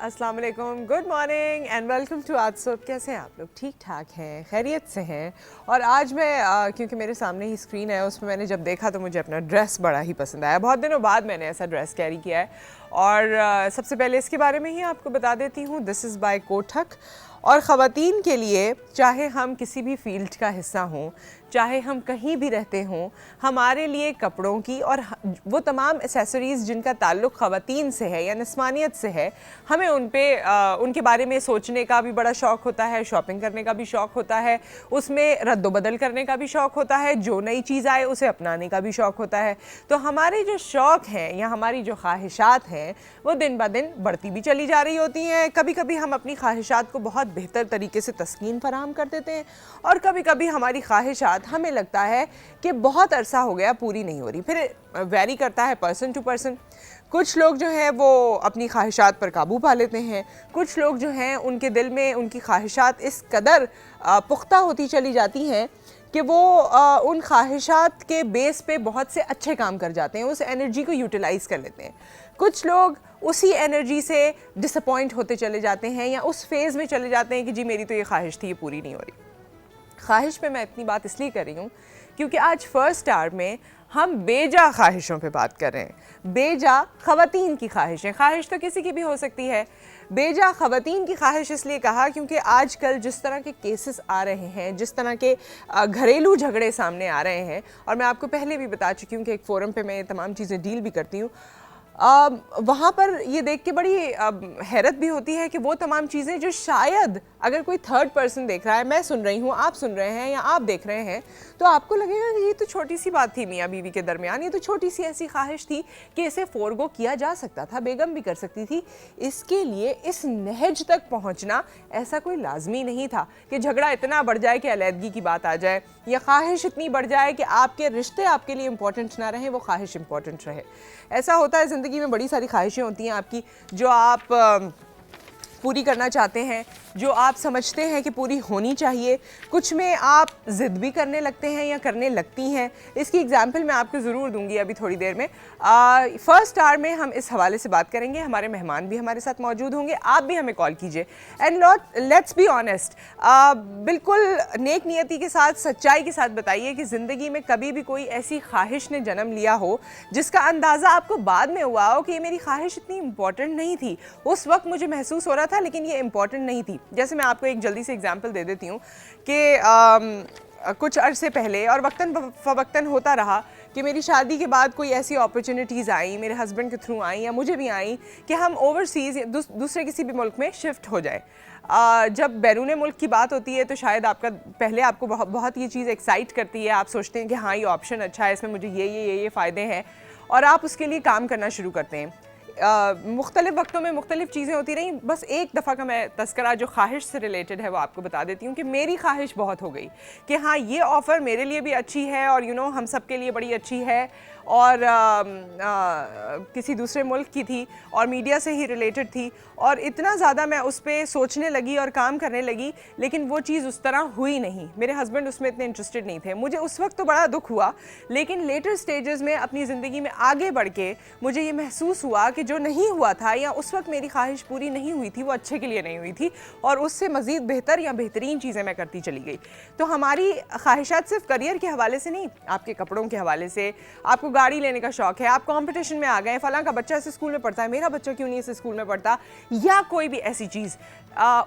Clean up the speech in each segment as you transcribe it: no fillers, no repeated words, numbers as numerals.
अस्सलाम वालेकुम, good morning and welcome to आज सोप। कैसे हैं आप लोग? ठीक ठाक हैं, खैरियत से हैं। और आज मैं क्योंकि मेरे सामने ही स्क्रीन है, उसमें मैंने जब देखा तो मुझे अपना ड्रेस बड़ा ही पसंद आया। बहुत दिनों बाद मैंने ऐसा ड्रेस कैरी किया है और सबसे पहले इसके बारे में ही आपको बता देती हूँ। दिस इज़ बाय कोठक। और ख़वातीन के लिए, चाहे हम किसी भी फील्ड का हिस्सा हों, चाहे हम कहीं भी रहते हों, हमारे लिए कपड़ों की और वो तमाम एसेसरीज़ जिनका ताल्लुक़ ख़वातीन से है या नस्वानियत से है, हमें उनके बारे में सोचने का भी बड़ा शौक़ होता है, शॉपिंग करने का भी शौक़ होता है, उसमें रद्द-बदल करने का भी शौक़ होता है, जो नई चीज़ आए उसे अपनाने का भी शौक़ होता है। तो हमारे जो शौक़ हैं या हमारी जो ख्वाहिशात हैं वो दिन ब दिन बढ़ती भी चली जा रही होती हैं। कभी कभी हम अपनी ख्वाहिशात को बहुत बेहतर तरीके से तस्कीन फराहम कर देते हैं और कभी कभी हमारी ख्वाहिशात हमें लगता है कि बहुत अरसा हो गया पूरी नहीं हो रही। फिर वेरी करता है पर्सन टू पर्सन। कुछ लोग जो हैं वो अपनी ख्वाहिशात पर काबू पा लेते हैं, कुछ लोग जो हैं उनके दिल में उनकी ख्वाहिशात इस कदर पुख्ता होती चली जाती हैं कि वो उन ख्वाहिशात के बेस पे बहुत से अच्छे काम कर जाते हैं, उस एनर्जी को यूटिलाइज़ कर लेते हैं। कुछ लोग उसी एनर्जी से डिसअपॉइंट होते चले जाते हैं या उस फेज़ में चले जाते हैं कि जी मेरी तो ये ख्वाहिश थी, ये पूरी नहीं हो रही। ख्वाहिश पे मैं इतनी बात इसलिए कर रही हूँ क्योंकि आज फर्स्ट आवर में हम बेजा ख्वाहिशों पे बात कर रहे हैं। बेजा ख़वातीन की ख्वाहिशें, ख्वाहिश तो किसी की भी हो सकती है, बेजा ख़वातीन की ख्वाहिश इसलिए कहा क्योंकि आजकल जिस तरह के केसेस आ रहे हैं, जिस तरह के घरेलू झगड़े सामने आ रहे हैं, और मैं आपको पहले भी बता चुकी हूँ कि एक फ़ोरम पे मैं ये तमाम चीज़ें डील भी करती हूँ, वहाँ पर ये देख के बड़ी हैरत भी होती है कि वो तमाम चीज़ें जो शायद अगर कोई थर्ड पर्सन देख रहा है, मैं सुन रही हूँ, आप सुन रहे हैं या आप देख रहे हैं, तो आपको लगेगा कि ये तो छोटी सी बात थी मियाँ बीवी के दरमियान, ये तो छोटी सी ऐसी ख्वाहिश थी कि इसे फोरगो किया जा सकता था, बेगम भी कर सकती थी। इसके लिए इस नहज तक पहुँचना ऐसा कोई लाजमी नहीं था कि झगड़ा इतना बढ़ जाए कि अलहदगी की बात आ जाए या ख्वाहिश इतनी बढ़ जाए कि आपके रिश्ते आपके लिए इम्पोर्टेंट ना रहें, वो ख्वाहिश इम्पोर्टेंट रहे। ऐसा होता है ज़िंदगी में, बड़ी सारी ख्वाहिशें होती हैं आपकी जो आप पूरी करना चाहते हैं, जो आप समझते हैं कि पूरी होनी चाहिए। कुछ में आप ज़िद भी करने लगते हैं या करने लगती हैं। इसकी एग्जांपल मैं आपको ज़रूर दूंगी अभी थोड़ी देर में। फर्स्ट आवर में हम इस हवाले से बात करेंगे, हमारे मेहमान भी हमारे साथ मौजूद होंगे, आप भी हमें कॉल कीजिए एंड लेट्स बी ऑनेस्ट, बिल्कुल नेक नियति के साथ, सच्चाई के साथ बताइए कि ज़िंदगी में कभी भी कोई ऐसी ख्वाहिश ने जन्म लिया हो जिसका अंदाज़ा आपको बाद में हुआ हो कि ये मेरी ख्वाहिश इतनी इंपॉर्टेंट नहीं थी, उस वक्त मुझे महसूस हो रहा था लेकिन ये इंपॉर्टेंट नहीं थी। जैसे मैं आपको एक जल्दी से एग्जांपल दे देती हूँ कि कुछ अरसे पहले, और वक्तन फवक्तन होता रहा कि मेरी शादी के बाद कोई ऐसी अपॉर्चुनिटीज़ आई, मेरे हस्बैंड के थ्रू आई या मुझे भी आई कि हम ओवरसीज़ दूसरे किसी भी मुल्क में शिफ्ट हो जाए। जब बैरून मुल्क की बात होती है तो शायद आपको बहुत ये चीज़ एक्साइट करती है, आप सोचते हैं कि हाँ ये ऑप्शन अच्छा है, इसमें मुझे ये फ़ायदे हैं, और आप उसके लिए काम करना शुरू करते हैं। मुख्तलिफ़ वक्तों में मुख्तलिफ़ चीज़ें होती रहीं। बस एक दफ़ा का मैं तस्करा जो ख्वाहिश से रिलेटेड है वो आपको बता देती हूँ कि मेरी ख्वाहिश बहुत हो गई कि हाँ ये ऑफ़र मेरे लिए भी अच्छी है और हम सब के लिए बड़ी अच्छी है, और किसी दूसरे मुल्क की थी और मीडिया से ही रिलेटेड थी, और इतना ज़्यादा मैं उस पर सोचने लगी और काम करने लगी, लेकिन वो चीज़ उस तरह हुई नहीं। मेरे हस्बैंड उसमें इतने इंटरेस्टेड नहीं थे। मुझे उस वक्त तो बड़ा दुख हुआ, लेकिन लेटर स्टेजेस में अपनी ज़िंदगी में आगे बढ़ के मुझे ये महसूस हुआ कि जो नहीं हुआ था या उस वक्त मेरी ख्वाहिश पूरी नहीं हुई थी, वो अच्छे के लिए नहीं हुई थी, और उससे मज़ीद बेहतर या बेहतरीन चीज़ें मैं करती चली गई। तो हमारी ख्वाहिशात सिर्फ करियर के हवाले से नहीं, आपके कपड़ों के हवाले से, आपको गाड़ी लेने का शौक़ है, आप कंपटीशन में आ गए, फलां का बच्चा इस स्कूल में पढ़ता है, मेरा बच्चा क्यों नहीं इस स्कूल में पढ़ता, या कोई भी ऐसी चीज़,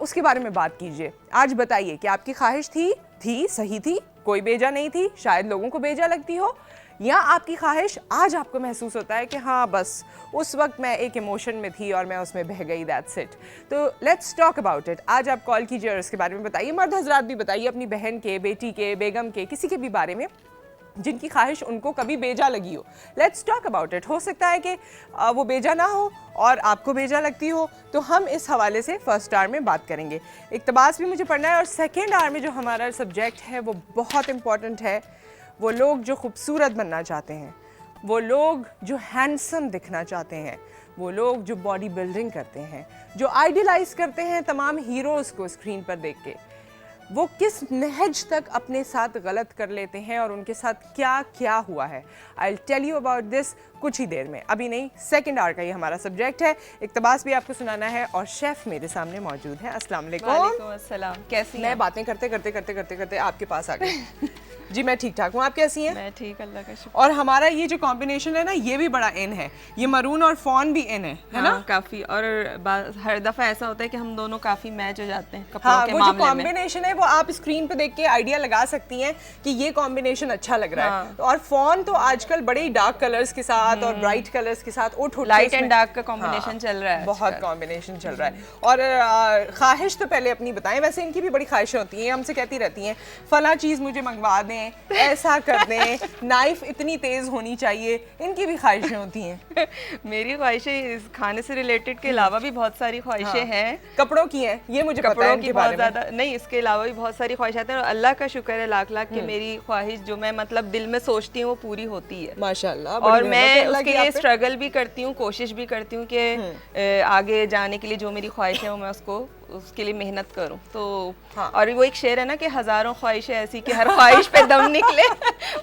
उसके बारे में बात कीजिए। आज बताइए कि आपकी ख्वाहिश थी सही थी, कोई बेजा नहीं थी, शायद लोगों को बेजा लगती हो, या आपकी ख्वाहिश आज आपको महसूस होता है कि हाँ बस उस वक्त मैं एक इमोशन में थी और मैं उसमें बह गई, दैट्स इट। तो लेट्स टॉक अबाउट इट। आज आप कॉल कीजिए और इसके बारे में बताइए। मर्द हजरात भी बताइए अपनी बहन के, बेटी के, बेगम के, किसी के भी बारे में जिनकी ख्वाहिश उनको कभी बेजा लगी हो। Let's talk about it. हो सकता है कि वो बेजा ना हो और आपको बेजा लगती हो, तो हम इस हवाले से फर्स्ट आवर में बात करेंगे। इक़्तिबास भी मुझे पढ़ना है, और सेकेंड आवर में जो हमारा सब्जेक्ट है वो बहुत इंपॉर्टेंट है। वो लोग जो खूबसूरत बनना चाहते हैं, वो लोग जो हैंडसम दिखना चाहते हैं, वो लोग जो बॉडी बिल्डिंग करते हैं, जो आइडियलाइज़ करते हैं तमाम हीरोज़ को स्क्रीन पर देख के, वो किस नहज तक अपने साथ गलत कर लेते हैं और उनके साथ क्या क्या हुआ है। I will tell you about this कुछ ही देर में, अभी नहीं, सेकंड आवर का ये हमारा सब्जेक्ट है। इक्तबास भी आपको सुनाना है और शेफ मेरे सामने मौजूद है। अस्सलाम वालेकुम। वालेकुम अस्सलाम, कैसी हैं? मैं बातें करते करते करते करते करते आपके पास आ गई। जी मैं ठीक ठाक हूँ, आप कैसी हैं? मैं ठीक, अल्लाह का शुक्र। और हमारा ये जो कॉम्बिनेशन है ना, ये भी बड़ा इन है, ये मरून और फॉन भी इन है ना? काफी। और हर दफा ऐसा होता है कि हम दोनों काफी मैच हो जाते हैं कपड़ों हाँ, के वो जो मामले में। कॉम्बिनेशन है वो आप स्क्रीन पे देख के आइडिया लगा सकती हैं कि ये कॉम्बिनेशन अच्छा लग रहा है। और फॉन तो आजकल बड़े ही डार्क कलर्स के साथ और ब्राइट कलर्स के साथ उठ लाइट एंड डार्क का कॉम्बिनेशन चल रहा है, बहुत कॉम्बिनेशन चल रहा है। और ख्वाहिश तो पहले अपनी बताएं, वैसे इनकी भी बड़ी ख्वाहिशें होती हैं, हमसे कहती रहती हैं फला चीज़ मुझे मंगवा दें, ऐसा कर दें, नाइफ इतनी तेज होनी चाहिए, इनकी भी ख्वाहिशें होती हैं। मेरी ख्वाहिशें इस खाने से रिलेटेड के अलावा भी बहुत सारी ख्वाहिशें हैं। कपड़ों की हैं, ये मुझे पता है, कपड़ों इनके की बारे बहुत में। ज्यादा नहीं, इसके अलावा भी बहुत सारी ख्वाहिशात हैं और अल्लाह का शुक्र है लाख लाख कि मेरी ख्वाहिश जो मैं मतलब दिल में सोचती हूँ वो पूरी होती है माशाल्लाह। और मैं उसके लिए स्ट्रगल भी करती हूँ, कोशिश भी करती हूँ कि आगे जाने के लिए जो मेरी ख्वाहिश है वो मैं उसके लिए मेहनत करूं। तो और वो एक शेर है ना कि हजारों ख्वाहिशें ऐसी कि हर ख्वाहिश पे दम निकले,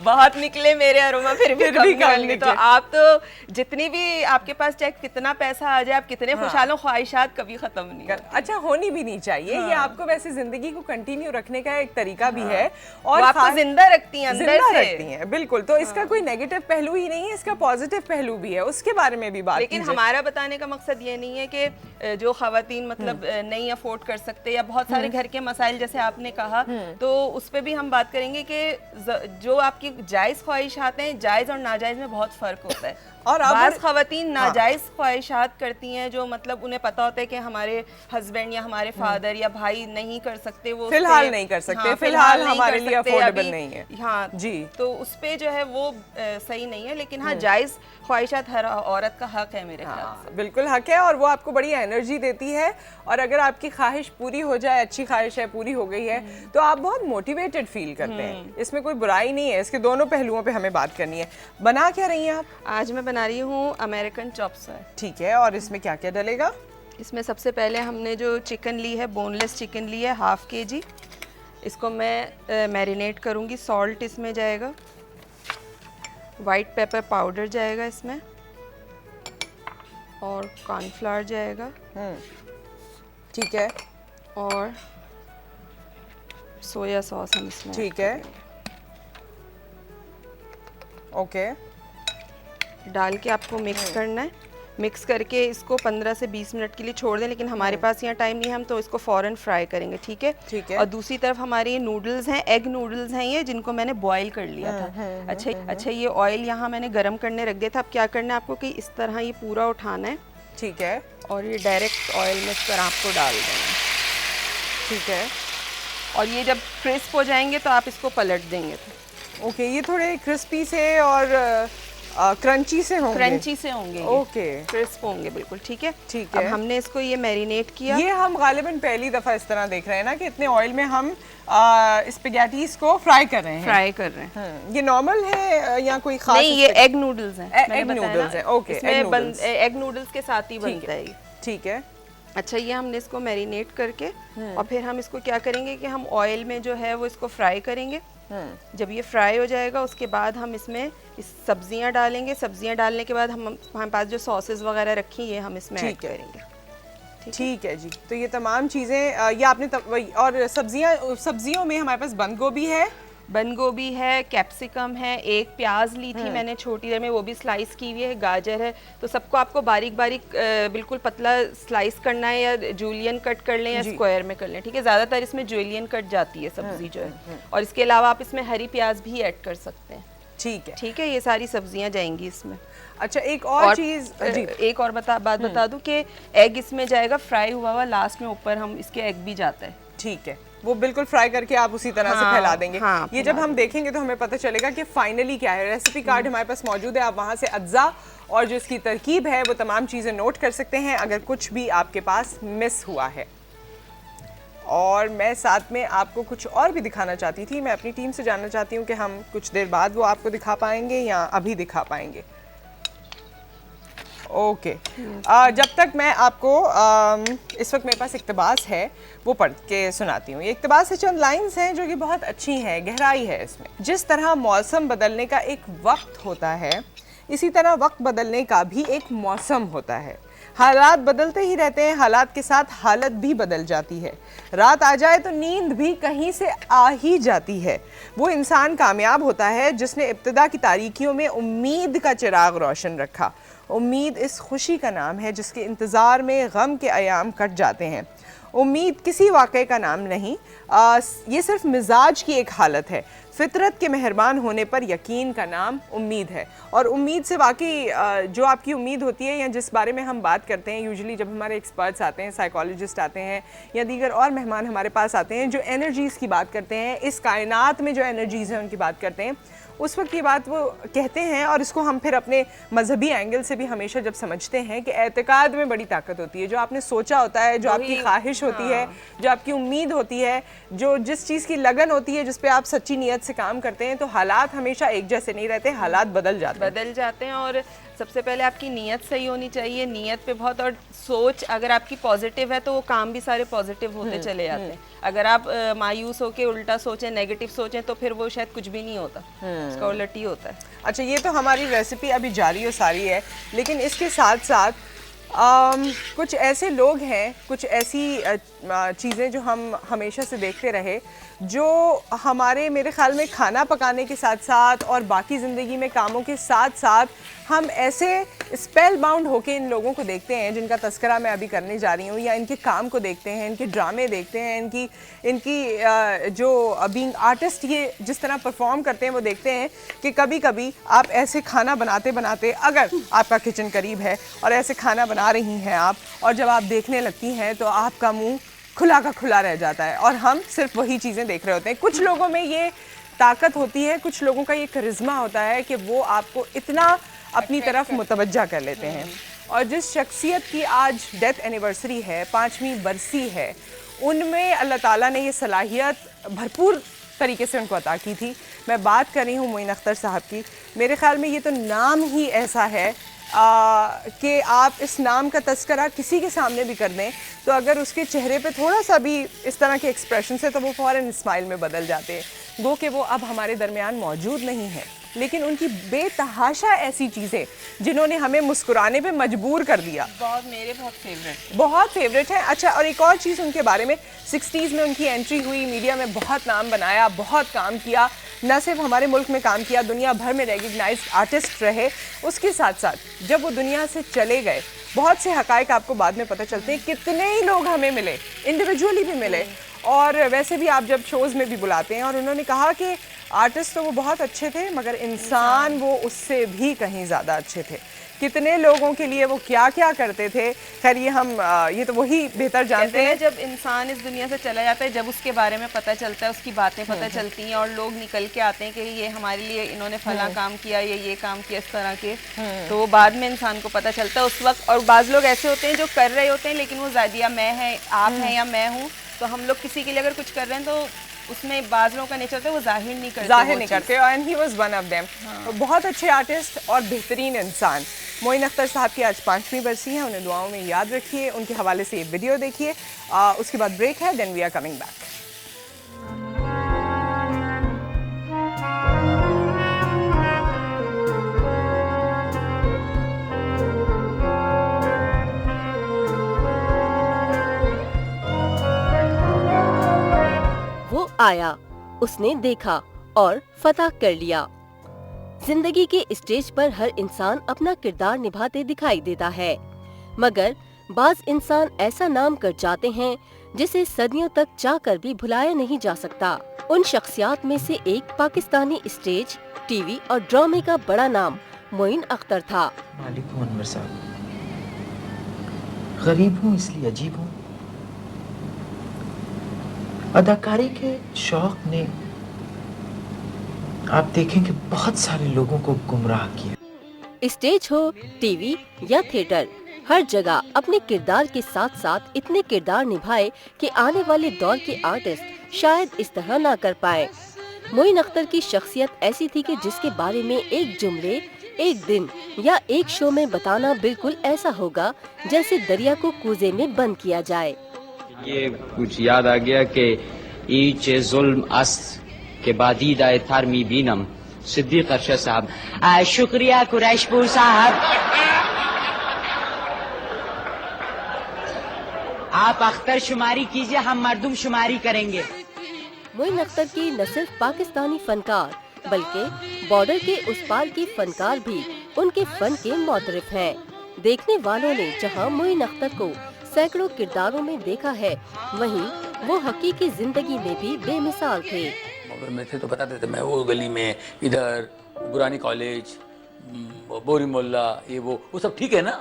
बहुत निकले मेरे अरोमा फिर भी कम निकलेंगे। तो आप तो जितनी भी आपके पास चाहे कितना पैसा आ जाए, आप कितने खुशहाल हो, ख्वाहिशात कभी खत्म नहीं कर। अच्छा, होनी भी नहीं चाहिए। ये आपको वैसे जिंदगी को कंटिन्यू रखने का एक तरीका भी है और आपको जिंदा रखती हैं, अंदर से रखती हैं। बिल्कुल, तो इसका कोई नेगेटिव पहलू ही नहीं है, इसका पॉजिटिव पहलू भी है, उसके बारे में भी बात। लेकिन हमारा बताने का मकसद ये नहीं है कि जो खवातीन मतलब नहीं अफोर्ड कर सकते या बहुत सारे घर के मसाइल जैसे आपने कहा, तो उस पर भी हम बात करेंगे कि जो आपकी जायज़ ख्वाहिशात हैं, जायज़ और नाजायज़ में बहुत फ़र्क होता है। और बाज़ खवातीन नाजायज़ ख्वाहिशात करती हैं जो मतलब उन्हें पता होता है कि हमारे हस्बैंड या हमारे फादर या भाई नहीं कर सकते, वो फिलहाल नहीं कर सकते, फिलहाल हमारे लिए अफोर्डेबल नहीं है। हाँ जी, तो उस पे जो है वो सही नहीं है। लेकिन हाँ, जायज़ ख्वाहिशात हर औरत का हक है मेरे ख्याल से। बिल्कुल हक है और वो आपको बड़ी एनर्जी देती है। और अगर आपकी ख्वाहिश पूरी हो जाए, अच्छी ख्वाहिश है, पूरी हो गई है, तो आप बहुत मोटिवेटेड फील करते हैं। इसमें कोई बुराई नहीं है, इसके दोनों पहलुओं पे हमें बात करनी है। बना क्या रही हैं आप? आज मैं बना रही हूँ अमेरिकन चॉप्स है। ठीक है, और इसमें क्या क्या डलेगा? इसमें सबसे पहले हमने जो चिकन ली है, बोनलेस चिकन ली है, 1/2 kg। इसको मैं मैरिनेट करूँगी। सॉल्ट इसमें जाएगा, वाइट पेपर पाउडर जाएगा इसमें, और कॉर्नफ्लावर जाएगा। ठीक है, और सोया सॉस हम इसमें। ठीक है, ओके। डाल के आपको मिक्स करना है। मिक्स करके इसको 15 से 20 मिनट के लिए छोड़ दें, लेकिन हमारे पास यहाँ टाइम नहीं है, हम तो इसको फ़ौरन फ्राई करेंगे। ठीक है, ठीक है। और दूसरी तरफ हमारे ये नूडल्स हैं, एग नूडल्स हैं ये, जिनको मैंने बॉईल कर लिया था। अच्छा, ये ऑयल यहाँ मैंने गरम करने रख दिया था। अब क्या करना है आपको कि इस तरह ये पूरा उठाना है। ठीक है, और ये डायरेक्ट ऑयल में इस तरह आपको डाल देना है। ठीक है, और ये जब क्रिस्प हो जाएंगे तो आप इसको पलट देंगे। ओके, ये थोड़े क्रिस्पी से और क्रंची से होंगे। क्रंची से होंगे, ओके, क्रिस्प होंगे बिल्कुल। ठीक है, ठीक है। अब हमने इसको ये मैरिनेट किया। ये हम गालिबन पहली दफा इस तरह देख रहे हैं ना कि इतने ऑयल में हम स्पैगेटीज को फ्राई कर रहे हैं। ये नॉर्मल है या कोई खास? नहीं, ये एग नूडल्स हैं। एग नूडल्स हैं, ओके। एग नूडल्स के साथ ही बनता है। ठीक है। अच्छा, ये हमने इसको मैरिनेट करके और फिर हम इसको क्या करेंगे कि हम ऑयल में जो है वो इसको फ्राई करेंगे। जब ये फ्राई हो जाएगा उसके बाद हम इसमें सब्जियां डालेंगे। सब्जियां डालने के बाद हमारे पास जो सॉसेस वगैरह रखी है हम इसमें ऐड करेंगे। ठीक है जी, तो ये तमाम चीज़ें ये आपने और सब्जियों में हमारे पास बंद गोभी है, बंद गोभी है, कैप्सिकम है, एक प्याज ली थी मैंने छोटी देर में, वो भी स्लाइस की हुई है, गाजर है। तो सबको आपको बारीक बारीक बिल्कुल पतला स्लाइस करना है, या जूलियन कट कर लें या स्क्वायर में कर लें। ठीक है, ज़्यादातर इसमें जूलियन कट जाती है सब्जी जो है। और इसके अलावा आप इसमें हरी प्याज भी ऐड कर सकते हैं। ठीक है, ठीक है, ये सारी सब्जियां जाएंगी इसमें। अच्छा, एक और चीज़, एक और बात बता दूं कि एग इसमें जाएगा फ्राई हुआ हुआ, लास्ट में ऊपर हम इसके एग भी जाता है। ठीक है, वो बिल्कुल फ्राई करके आप उसी तरह से फैला देंगे। ये जब हम देखेंगे तो हमें पता चलेगा कि फाइनली क्या है। रेसिपी कार्ड हमारे पास मौजूद है, आप वहाँ से अज्जा और जो इसकी तरकीब है वो तमाम चीज़ें नोट कर सकते हैं अगर कुछ भी आपके पास मिस हुआ है। और मैं साथ में आपको कुछ और भी दिखाना चाहती थी। मैं अपनी टीम से जानना चाहती हूँ कि हम कुछ देर बाद वो आपको दिखा पाएंगे या अभी दिखा पाएंगे। ओके जब तक मैं आपको इस वक्त मेरे पास इक्तबास है वो पढ़ के सुनाती हूँ। ये इक्तबास से चंद लाइंस हैं जो कि बहुत अच्छी हैं, गहराई है इसमें। जिस तरह मौसम बदलने का एक वक्त होता है, इसी तरह वक्त बदलने का भी एक मौसम होता है। हालात बदलते ही रहते हैं, हालात के साथ हालत भी बदल जाती है। रात आ जाए तो नींद भी कहीं से आ ही जाती है। वो इंसान कामयाब होता है जिसने इब्तिदा की तारीकियों में उम्मीद का चिराग रोशन रखा। उम्मीद इस खुशी का नाम है जिसके इंतज़ार में गम के अयाम कट जाते हैं। उम्मीद किसी वाक़े का नाम नहीं, ये सिर्फ मिजाज की एक हालत है। फितरत के मेहरबान होने पर यकीन का नाम उम्मीद है। और उम्मीद से वाकई जो आपकी उम्मीद होती है या जिस बारे में हम बात करते हैं, यूजुअली जब हमारे एक्सपर्ट्स आते हैं, साइकोलॉजिस्ट आते हैं या दीगर और मेहमान हमारे पास आते हैं जो एनर्जीज़ की बात करते हैं, इस कायनात में जो एनर्जीज़ हैं उनकी बात करते हैं, उस वक्त ये बात वो कहते हैं। और इसको हम फिर अपने मजहबी एंगल से भी हमेशा जब समझते हैं कि एतकाद में बड़ी ताकत होती है। जो आपने सोचा होता है, जो आपकी ख्वाहिश होती है, जो आपकी उम्मीद होती है, जो जिस चीज़ की लगन होती है, जिस पे आप सच्ची नीयत से काम करते हैं, तो हालात हमेशा एक जैसे नहीं रहते, हालात बदल जाते हैं। और सबसे पहले आपकी नीयत सही होनी चाहिए, नीयत पे बहुत, और सोच अगर आपकी पॉजिटिव है तो वो काम भी सारे पॉजिटिव होते चले जाते हैं। अगर आप मायूस होके उल्टा सोचें, नेगेटिव सोचें, तो फिर वो शायद कुछ भी नहीं होता, उसका उलट ही होता है। अच्छा, ये तो हमारी रेसिपी अभी जारी और सारी है, लेकिन इसके साथ साथ कुछ ऐसे लोग हैं, कुछ ऐसी चीज़ें जो हम हमेशा से देखते रहे, जो हमारे मेरे ख़्याल में खाना पकाने के साथ साथ और बाकी ज़िंदगी में कामों के साथ साथ हम ऐसे स्पेल बाउंड होके इन लोगों को देखते हैं जिनका तस्करा मैं अभी करने जा रही हूँ, या इनके काम को देखते हैं, इनके ड्रामे देखते हैं, इनकी जो बीइंग आर्टिस्ट ये जिस तरह परफॉर्म करते हैं वो देखते हैं कि कभी कभी आप ऐसे खाना बनाते बनाते, अगर आपका किचन करीब है और ऐसे खाना बना रही हैं आप, और जब आप देखने लगती हैं तो आपका मुंह खुला का खुला रह जाता है और हम सिर्फ वही चीज़ें देख रहे होते हैं। कुछ लोगों में ये ताकत होती है, कुछ लोगों का ये करिश्मा होता है कि वो आपको इतना अपनी तरफ मुतवज्जा कर लेते हैं। और जिस शख्सियत की आज डेथ एनिवर्सरी है, 5वीं बरसी है, उनमें अल्लाह ताला ने ये सलाहियत भरपूर तरीके से उनको अता की थी। मैं बात कर रही हूँ मोइन अख्तर साहब की। मेरे ख़्याल में ये तो नाम ही ऐसा है कि आप इस नाम का तस्करा किसी के सामने भी कर दें तो अगर उसके चेहरे पे थोड़ा सा भी इस तरह के एक्सप्रेशन से, तो वो फ़ौरन स्माइल में बदल जाते हैं। गो कि वो अब हमारे दरमियान मौजूद नहीं है, लेकिन उनकी बेतहाशा ऐसी चीज़ें जिन्होंने हमें मुस्कुराने पे मजबूर कर दिया, बहुत फेवरेट है। अच्छा, और एक और चीज़ उनके बारे में, 60s में उनकी एंट्री हुई, मीडिया में बहुत नाम बनाया, बहुत काम किया, न सिर्फ हमारे मुल्क में काम किया, दुनिया भर में रेकग्नाइज्ड आर्टिस्ट रहे। उसके साथ साथ जब वो दुनिया से चले गए, बहुत से हकायक आपको बाद में पता चलते हैं। कितने ही लोग हमें मिले, इंडिविजुअली भी मिले, और वैसे भी आप जब शोज़ में भी बुलाते हैं, और उन्होंने कहा कि आर्टिस्ट तो वो बहुत अच्छे थे मगर इंसान वो उससे भी कहीं ज़्यादा अच्छे थे। कितने लोगों के लिए वो क्या क्या करते थे, खैर ये हम ये तो वही बेहतर जानते हैं। जब इंसान इस दुनिया से चला जाता है, जब उसके बारे में पता चलता है, उसकी बातें पता चलती हैं और लोग निकल के आते हैं कि ये हमारे लिए इन्होंने फला काम किया, ये काम किया, इस तरह के, तो बाद में इंसान को पता चलता है उस वक्त। और बाज़ लोग ऐसे होते हैं जो कर रहे होते हैं लेकिन वो ज़ादिया मैं है, आप हैं या मैं हूँ, तो हम लोग किसी के लिए अगर कुछ कर रहे हैं तो उसमें बाज़ लोगों का नेचर होता है वो जाहिर नहीं करते, and he was one of them. बहुत अच्छे आर्टिस्ट और बेहतरीन इंसान। मोइन अख्तर साहब की आज 5वीं बरसी है, उन्हें दुआओं में याद रखिए। उनके हवाले से ये वीडियो देखिए, उसके बाद ब्रेक है, then we are coming back. वो आया, उसने देखा और फतह कर लिया। जिंदगी के स्टेज पर हर इंसान अपना किरदार निभाते दिखाई देता है, मगर बाज इंसान ऐसा नाम कर जाते हैं जिसे सदियों तक चाहकर भी भुलाया नहीं जा सकता। उन शख्सियात में से एक पाकिस्तानी स्टेज, टीवी और ड्रामे का बड़ा नाम मोइन अख्तर था। मालिक हूँ अनवर साहब, गरीब हूँ इसलिए अजीब हूँ। अदाकारी के शौक ने आप देखें कि बहुत सारे लोगों को गुमराह किया। स्टेज हो, टीवी या थिएटर, हर जगह अपने किरदार के साथ साथ इतने किरदार निभाए कि आने वाले दौर के आर्टिस्ट शायद इस तरह ना कर पाए। मोइन अख्तर की शख्सियत ऐसी थी कि जिसके बारे में एक जुमले एक दिन या एक शो में बताना बिल्कुल ऐसा होगा जैसे दरिया को कूजे में बंद किया जाए। ये कुछ याद आ गया कि ईच जुल्म अस्त के बादीद आए थार मी बीनम सिद्दीक अरशद साहब। शुक्रिया कुरैशपुर साहब, आप अख्तर शुमारी कीजिए, हम मर्दुम शुमारी करेंगे। मोइन अख्तर की न सिर्फ पाकिस्तानी फनकार बल्कि बॉर्डर के उस पार के फनकार भी उनके फन के मोतरिफ हैं। देखने वालों ने जहां मोइन अख्तर को सैकड़ों किरदारों में देखा है, वहीं वो हकीकी जिंदगी में भी बेमिसाल थे। अगर मैं थे तो बताते थे, मैं वो गली में इधर बुरानी कॉलेज, बोरी मोहल्ला, ये वो सब ठीक है ना।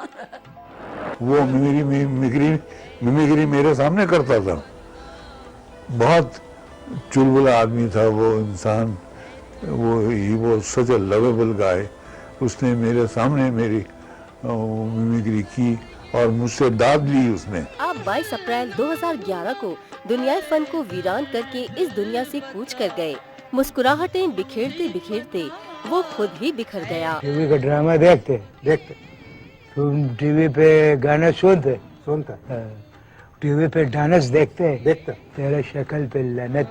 वो मिमिक्री मेरे सामने करता था। बहुत चुलबुला आदमी था वो इंसान। वो सच अ लवेबल गाय। उसने मेरे सामने मेरी मिमिक्री की और मुझसे दाद ली उसने। आप 22 अप्रैल 2011 को दुनियाई फन को वीरान करके इस दुनिया से कूच कर गए। मुस्कुराहटें बिखेरते बिखेरते वो खुद ही बिखर गया। टीवी का ड्रामा देखते तुम टीवी पे गाना सुनते टीवी पे डांस देखते तेरे शक्ल पे लनत।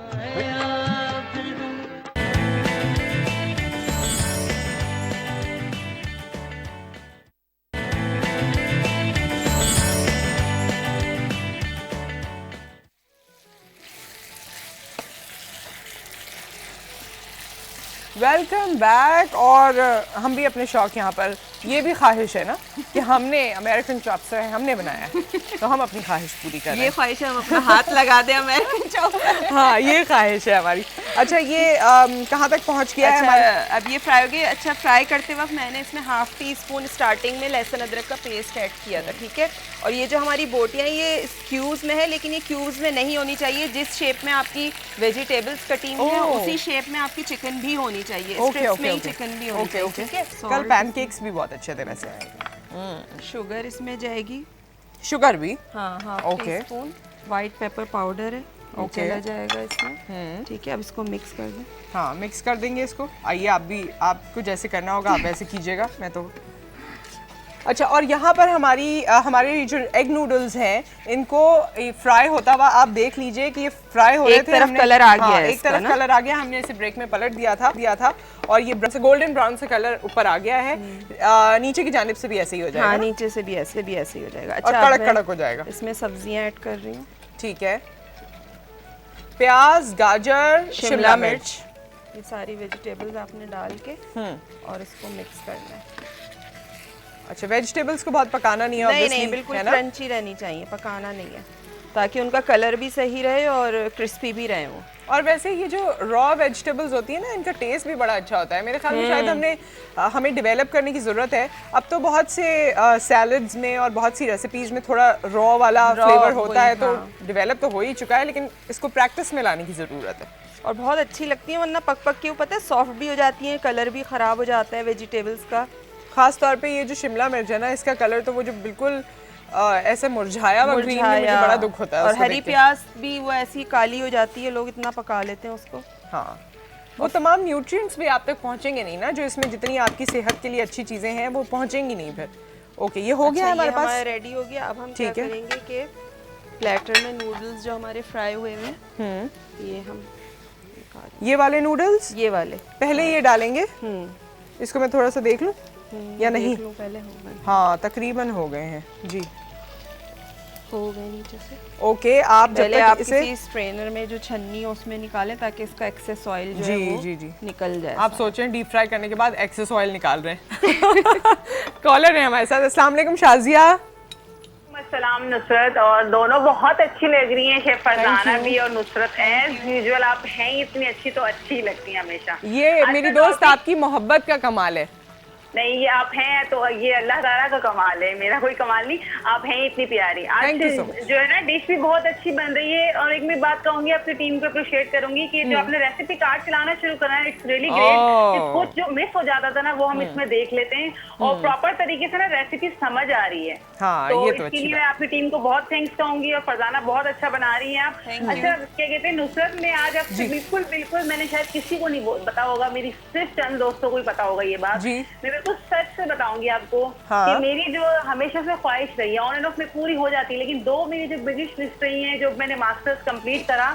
Welcome back. और हम भी अपने शौक यहाँ पर, ये भी ख्वाहिश है ना कि हमने अमेरिकन चॉप्स है हमने बनाया है, तो हम अपनी ख्वाहिश पूरी कर रहे हैं। ये ख्वाहिश है हम अपना हाथ लगा दें अमेरिकन चॉप। हाँ, ये ख्वाहिश है हमारी। अच्छा, ये कहाँ तक पहुँच गया है हमारा? अब ये फ्राई हो गई। अच्छा, फ्राई करते वक्त मैंने इसमें ½ टीस्पून स्टार्टिंग में लहसुन अदरक का पेस्ट ऐड किया था, ठीक है। और ये जो हमारी बोटियाँ ये क्यूब्स में है, लेकिन ये क्यूब्स में नहीं होनी चाहिए। जिस शेप में आपकी वेजिटेबल्स कटी हुई है उसी शेप में आपकी चिकन भी होनी चाहिए। स्ट्रिप्स में ही चिकन भी होनी चाहिए, ठीक है। कल पैनकेक्स भी बहुत अच्छे थे वैसे आएंगे। शुगर इसमें जाएगी, शुगर भी? हाँ, ½ टीस्पून। व्हाइट पेपर पाउडर है, चला जाएगा इसमें, ठीक है। अब इसको मिक्स कर दें। हाँ, मिक्स कर देंगे इसको। आइए, आप भी, आपको जैसे करना होगा आप वैसे कीजिएगा, मैं तो। अच्छा, और यहाँ पर हमारे जो एग नूडल्स हैं, इनको फ्राई होता हुआ आप देख लीजिए कि ये फ्राई हो रहे थे। एक तरफ कलर आ गया है, एक तरफ कलर आ गया। हमने इसे ब्रेक में पलट दिया था और ये गोल्डन ब्राउन से कलर ऊपर आ गया है। नीचे की जानिब से भी ऐसे ही हो जाएगा। हाँ, नीचे से भी ऐसे ही हो जाएगा। और अच्छा, कड़क हो जाएगा। इसमें सब्जियां ऐड कर रही हूँ, ठीक है। प्याज, गाजर, शिमला मिर्च, ये सारी वेजिटेबल्स आपने डाल के और इसको मिक्स करना है। अच्छा, वेजिटेबल्स को बहुत पकाना नहीं है? नहीं, बिल्कुल क्रंची रहनी चाहिए, पकाना नहीं है, ताकि उनका कलर भी सही रहे और क्रिस्पी भी रहे वो। और वैसे ये जो रॉ वेजिटेबल्स होती है ना, इनका टेस्ट भी बड़ा अच्छा होता है। मेरे ख्याल में शायद हमें डेवलप करने की ज़रूरत है। अब तो बहुत से सैलड्स में और बहुत सी रेसिपीज़ में थोड़ा रॉ वाला फ्लेवर होता है, तो डेवलप तो हो ही चुका है, लेकिन इसको प्रैक्टिस में लाने की ज़रूरत है। और बहुत अच्छी लगती है, वरना पक के वो पता है सॉफ्ट भी हो जाती हैं, कलर भी ख़राब हो जाता है वेजिटेबल्स का। ख़ास तौर पे ये जो शिमला मिर्च है ना, इसका कलर तो वो जो बिल्कुल ऐसे मुरझाया हुआ ग्रीन में, मुझे बड़ा दुख होता है। और हरी प्याज भी वो ऐसी काली हो जाती है, लोग इतना पका लेते हैं उसको। हाँ, वो तमाम न्यूट्रिएंट्स भी आप तक पहुँचेंगे नहीं ना, जो इसमें जितनी आपकी सेहत के लिए अच्छी चीज़ें हैं वो पहुँचेंगी नहीं फिर। ओके, ये हो गया हमारे पास, रेडी हो गया। अब हम क्या करेंगे कि प्लेटर में नूडल्स जो हमारे फ्राई हुए हैं, ये हम ये वाले नूडल्स, ये वाले पहले ये डालेंगे। इसको मैं थोड़ा सा देख लूं या नहीं? पहले हो गए। हाँ, तकरीबन हो गए हैं जी, हो गए नीचे से। ओके, आप जब पहले तक आप इसे किसी स्ट्रेनर में जो छन्नी है उसमें निकालें, ताकि इसका एक्सेस ऑयल जो है वो निकल जाए। आप सोचें डीप फ्राई करने के बाद एक्सेस ऑयल निकाल रहे हैं। कॉलर है हमारे साथ। अस्सलाम वालेकुम शाजिया। अस्सलाम नुसरत, और दोनों बहुत अच्छी लग रही हैं, शेफ फरजाना भी और नुसरत। एज यूजुअल आप हैं इतनी अच्छी, तो अच्छी लगती हैं हमेशा। ये मेरी दोस्त आपकी मोहब्बत का कमाल है। नहीं, ये आप हैं तो ये अल्लाह ताला का कमाल है, मेरा कोई कमाल नहीं। आप हैं इतनी प्यारी। आज जो है ना डिश भी बहुत अच्छी बन रही है। और एक मैं बात कहूंगी, आपकी टीम को अप्रिशिएट करूंगी कि जो आपने रेसिपी कार्ड चलाना शुरू करा है, इट्स रियली ग्रेट। कुछ जो मिस हो जाता था ना, वो हम इसमें देख लेते हैं और प्रॉपर तरीके से ना रेसिपी समझ आ रही है। हाँ, तो ये तो इसके लिए मैं आपकी टीम को बहुत थैंक्स कहूंगी। और फरजाना बहुत अच्छा बना रही है आप। अच्छा, क्या कहते हैं नुसरत ने आज आपसे बिल्कुल मैंने शायद किसी को नहीं पता होगा, मेरी सिर्फ चंद दोस्तों को ही पता होगा ये बात। मेरे तो सच से बताऊंगी आपको हाँ। कि मेरी जो हमेशा से ख्वाहिश रही है ऑन एंड ऑफ में पूरी हो जाती है, लेकिन 2 मेरी जो बिगेस्ट लिस्ट रही है, जो मैंने मास्टर्स कंप्लीट करा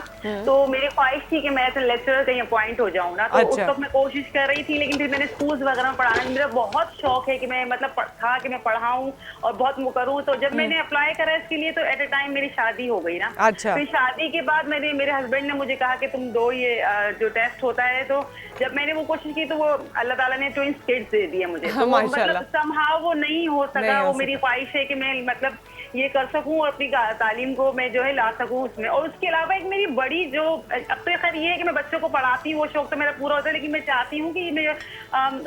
तो मेरी ख्वाहिश थी कि मैं ऐसे लेक्चरर कहीं अपॉइंट हो जाऊँ ना, तो उस अच्छा। वक्त मैं कोशिश कर रही थी, लेकिन फिर मैंने स्कूल्स वगैरह में पढ़ाना, मेरा बहुत शौक है कि मैं मतलब था कि मैं पढ़ाऊँ और बहुत वो करूँ। तो जब मैंने अप्लाई करा इसके लिए तो एट ए टाइम मेरी शादी हो गई ना। अच्छा। फिर शादी के बाद मेरे हस्बैंड ने मुझे कहा कि तुम दो ये जो टेस्ट होता है, तो जब मैंने वो कोशिश की तो वो अल्लाह ताला ने ट्विंस किड्स दे दिए मुझे। तो वो मतलब somehow वो नहीं हो सका, वो मेरी ख्वाहिश है कि मैं मतलब ये कर सकूं और अपनी तालीम को मैं जो है ला सकूं उसमें। और उसके अलावा एक मेरी बड़ी जो अब तो खैर ये है कि मैं बच्चों को पढ़ाती हूँ, वो शौक तो मेरा पूरा होता है, लेकिन मैं चाहती हूँ कि मैं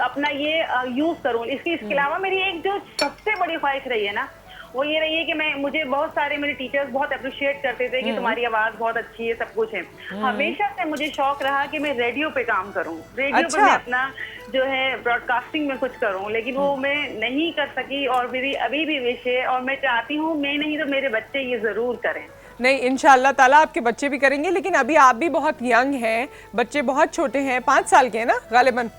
अपना ये यूज करूँ। इसके अलावा मेरी एक जो सबसे बड़ी ख्वाहिश रही है ना, वो ये रही है कि मुझे बहुत सारे मेरे टीचर्स बहुत अप्रिशिएट करते थे कि तुम्हारी आवाज बहुत अच्छी है, सब कुछ है। हमेशा से मुझे शौक रहा कि मैं रेडियो पे काम करूं, रेडियो पे मैं अपना जो है ब्रॉडकास्टिंग में कुछ करूं, लेकिन वो मैं नहीं कर सकी और मेरी अभी भी विश है और मैं चाहती हूँ मैं नहीं तो मेरे बच्चे ये जरूर करें। नहीं, इंशाल्लाह ताला आपके बच्चे भी करेंगे, लेकिन अभी आप भी बहुत यंग हैं, बच्चे बहुत छोटे हैं, 5 साल के हैं ना गालिबन,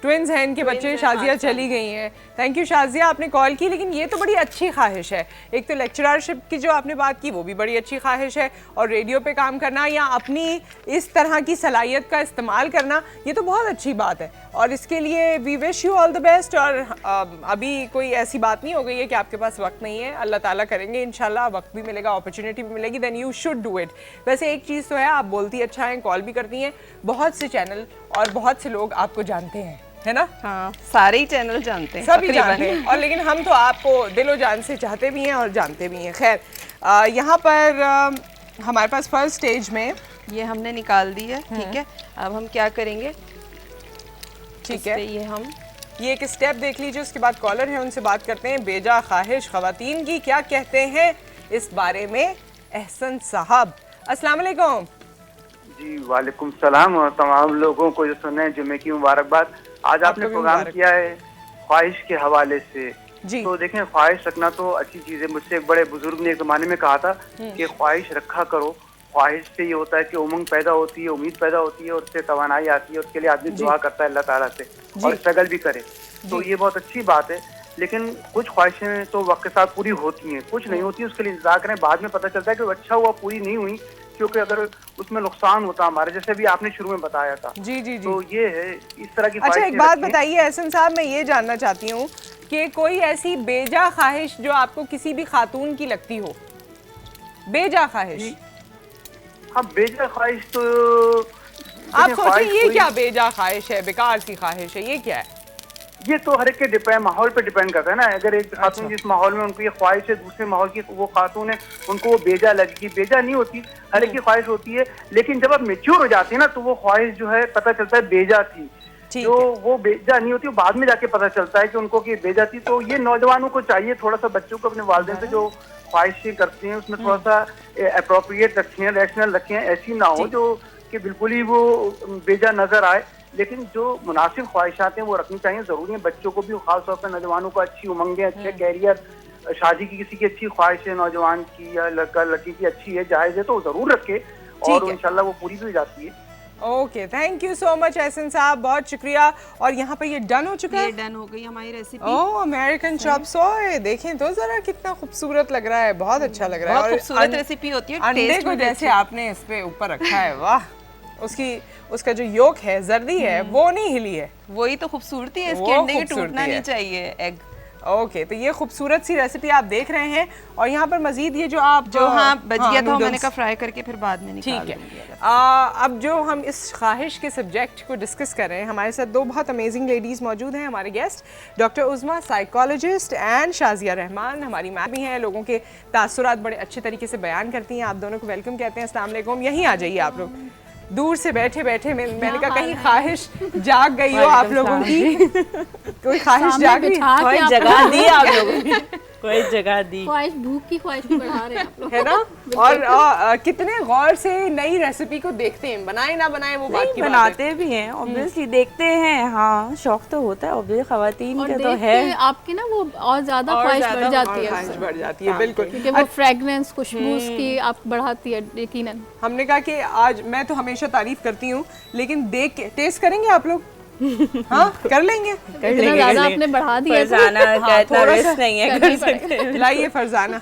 ट्विंस हैं इनके बच्चे। शाजिया चली गई हैं। थैंक यू शाजिया, आपने कॉल की, लेकिन ये तो बड़ी अच्छी ख्वाहिश है। एक तो लेक्चररशिप की जो आपने बात की वो भी बड़ी अच्छी ख्वाहिश है, और रेडियो पे काम करना या अपनी इस तरह की सलाहियत का इस्तेमाल करना, ये तो बहुत अच्छी बात है, और इसके लिए we wish you all the best. और अभी कोई ऐसी बात नहीं हो गई है कि आपके पास वक्त नहीं है, अल्लाह ताला करेंगे इंशाल्लाह, वक्त भी मिलेगा, अपॉर्चुनिटी भी मिलेगी, then you should do it. वैसे एक चीज़ तो है, आप बोलती अच्छा हैं, कॉल भी करती हैं, बहुत से चैनल और बहुत से लोग आपको जानते हैं, है ना? हाँ, सारे ही चैनल जानते हैं, सभी जानते हैं, और लेकिन हम तो आपको दिलो जान से चाहते भी हैं और जानते भी हैं। खैर, यहाँ पर हमारे पास फर्स्ट स्टेज में ये हमने निकाल दी है, ठीक है। अब हम क्या करेंगे, ठीक है, ये एक स्टेप देख लीजिए, उसके बाद कॉलर है, उनसे बात करते हैं। बेजा ख्वाहिश ख़वातीन की क्या कहते हैं इस बारे में एहसन साहब। अस्सलाम वालेकुम। जी वालेकुम सलाम, और तमाम लोगों को जो सुने जुमे की मुबारकबाद। आज आपने प्रोग्राम किया है ख्वाहिश के हवाले से, तो देखें ख्वाहिश रखना तो अच्छी चीज़ है। मुझसे एक बड़े बुजुर्ग ने एक ज़माने में कहा था कि ख्वाहिश रखा करो, ख्वाहिश से ये होता है कि उमंग पैदा होती है, उम्मीद पैदा होती है, और उससे तवानाई आती है, उसके लिए आदमी दुआ करता है अल्लाह ताला से, और स्ट्रगल भी करे, तो ये बहुत अच्छी बात है। लेकिन कुछ ख्वाहिशें तो वक्त के साथ पूरी होती हैं, कुछ नहीं होती, उसके लिए इंतजार करें, बाद में पता चलता है कि अच्छा हुआ पूरी नहीं हुई, क्योंकि अगर उसमें नुकसान होता हमारे, जैसे भी आपने शुरू में बताया था। जी जी जी। तो ये है इस तरह की। अच्छा, एक बात बताइए एहसन साहब, मैं ये जानना चाहती हूँ कि कोई ऐसी बेजा ख्वाहिश जो आपको किसी भी खातून की लगती हो, बेजा ख्वाहिश? हाँ, बेजा ख्वाहिश तो आप सोचिए ये क्या बेजा ख्वाहिश है, बेकार सी ख्वाहिश है, ये क्या है? ये तो हर एक के माहौल पे डिपेंड करता है ना। अगर एक खातून जिस माहौल में उनको ये ख्वाहिश है, दूसरे माहौल की वो खातून है, उनको वो बेजा लगेगी। बेजा नहीं होती, हर एक की ख्वाहिश होती है, लेकिन जब आप मेच्योर हो जाती है ना, तो वो ख्वाहिश जो है पता चलता है बेजा थी, जो वो बेजा नहीं होती, बाद में जाके पता चलता है कि उनको कि बेजा थी। तो ये नौजवानों को चाहिए थोड़ा सा बच्चों को अपने वालिदैन से जो ख्वाहिशें करती हैं उसमें थोड़ा सा अप्रोप्रिएट रखें, रैशनल रखें, ऐसी ना हो जो कि बिल्कुल ही वो बेजा नजर आए। लेकिन जो मुनासिब ख्वाहिशात हैं वो रखनी चाहिए, जरूरी है। बच्चों को भी, खास तौर पर नौजवानों को अच्छी उमंगें, अच्छे कैरियर, शादी की किसी की अच्छी ख्वाहिश है नौजवान की या लड़का लड़की की अच्छी है, जायज़ है, तो जरूर रखे, और इंशाल्लाह वो पूरी भी हो जाती है। Okay, thank you so much Ahsan साहब, बहुत शुक्रिया। और यहाँ पर ये डन हो चुका है, ये डन हो गई हमारी रेसिपी। ओह, अमेरिकन चॉप्स, ओए देखें तो जरा कितना खूबसूरत लग रहा है, बहुत अच्छा लग रहा है, बहुत खूबसूरत रेसिपी होती है। अंडे को जैसे आपने इस पे ऊपर रखा है, वाह, उसका जो योक है, जर्दी है, वो नहीं हिली है, वही तो खूबसूरती है इसके, अंडे के टूटना नहीं चाहिए एग। ओके, तो ये खूबसूरत सी रेसिपी आप देख रहे हैं, और यहाँ पर मजीद ये जो आप हाँ बच गया था, मैंने कहा फ्राई करके फिर बाद में निकाल ठीक है। अब जो हम इस ख्वाहिश के सब्जेक्ट को डिस्कस कर रहे हैं, हमारे साथ दो बहुत अमेजिंग लेडीज़ मौजूद हैं, हमारे guest doctor उज़मा psychologist and Shazia Rahman, हमारी मैम भी हैं, लोगों के तासुरात बड़े अच्छे तरीके से बयान करती हैं। आप दोनों को वेलकम कहते हैं। अस्सलाम वालेकुम। यहीं आ जाइए आप लोग, दूर से बैठे बैठे मैंने कहा कहीं ख्वाहिश जाग गई हो आप लोगों की, कोई ख्वाहिश जाग गई, कोई जगह दी आप लोगों ने, कोई जगह दी, ख्वाहिश, भूख की ख्वाहिश भी बढ़ा रहे हैं आप लोग, है ना? और कितने गौर से नई रेसिपी को देखते हैं, बनाए ना बनाए वो बात की बात है, बनाते भी हैं ऑब्वियसली, देखते हैं, हाँ शौक तो होता है ऑब्वियसली, खवातीन का तो है, आपकी ना वो और ज्यादा ख्वाहिश बढ़ जाती है, ख्वाहिश बढ़ जाती है, बिल्कुल, क्योंकि वो फ्रेगनेंस, खुशबू की आप बढ़ाती है यकीनन। हमने कहा कि आज मैं तो हमेशा तारीफ करती हूँ, लेकिन देख के टेस्ट करेंगे आप लोग, हाँ कर लेंगे। इतना ज़्यादा आपने बढ़ा दिया है। फरजाना का इतना थोड़ा रिस्क सा नहीं है कर सकते। लाइए फरजाना।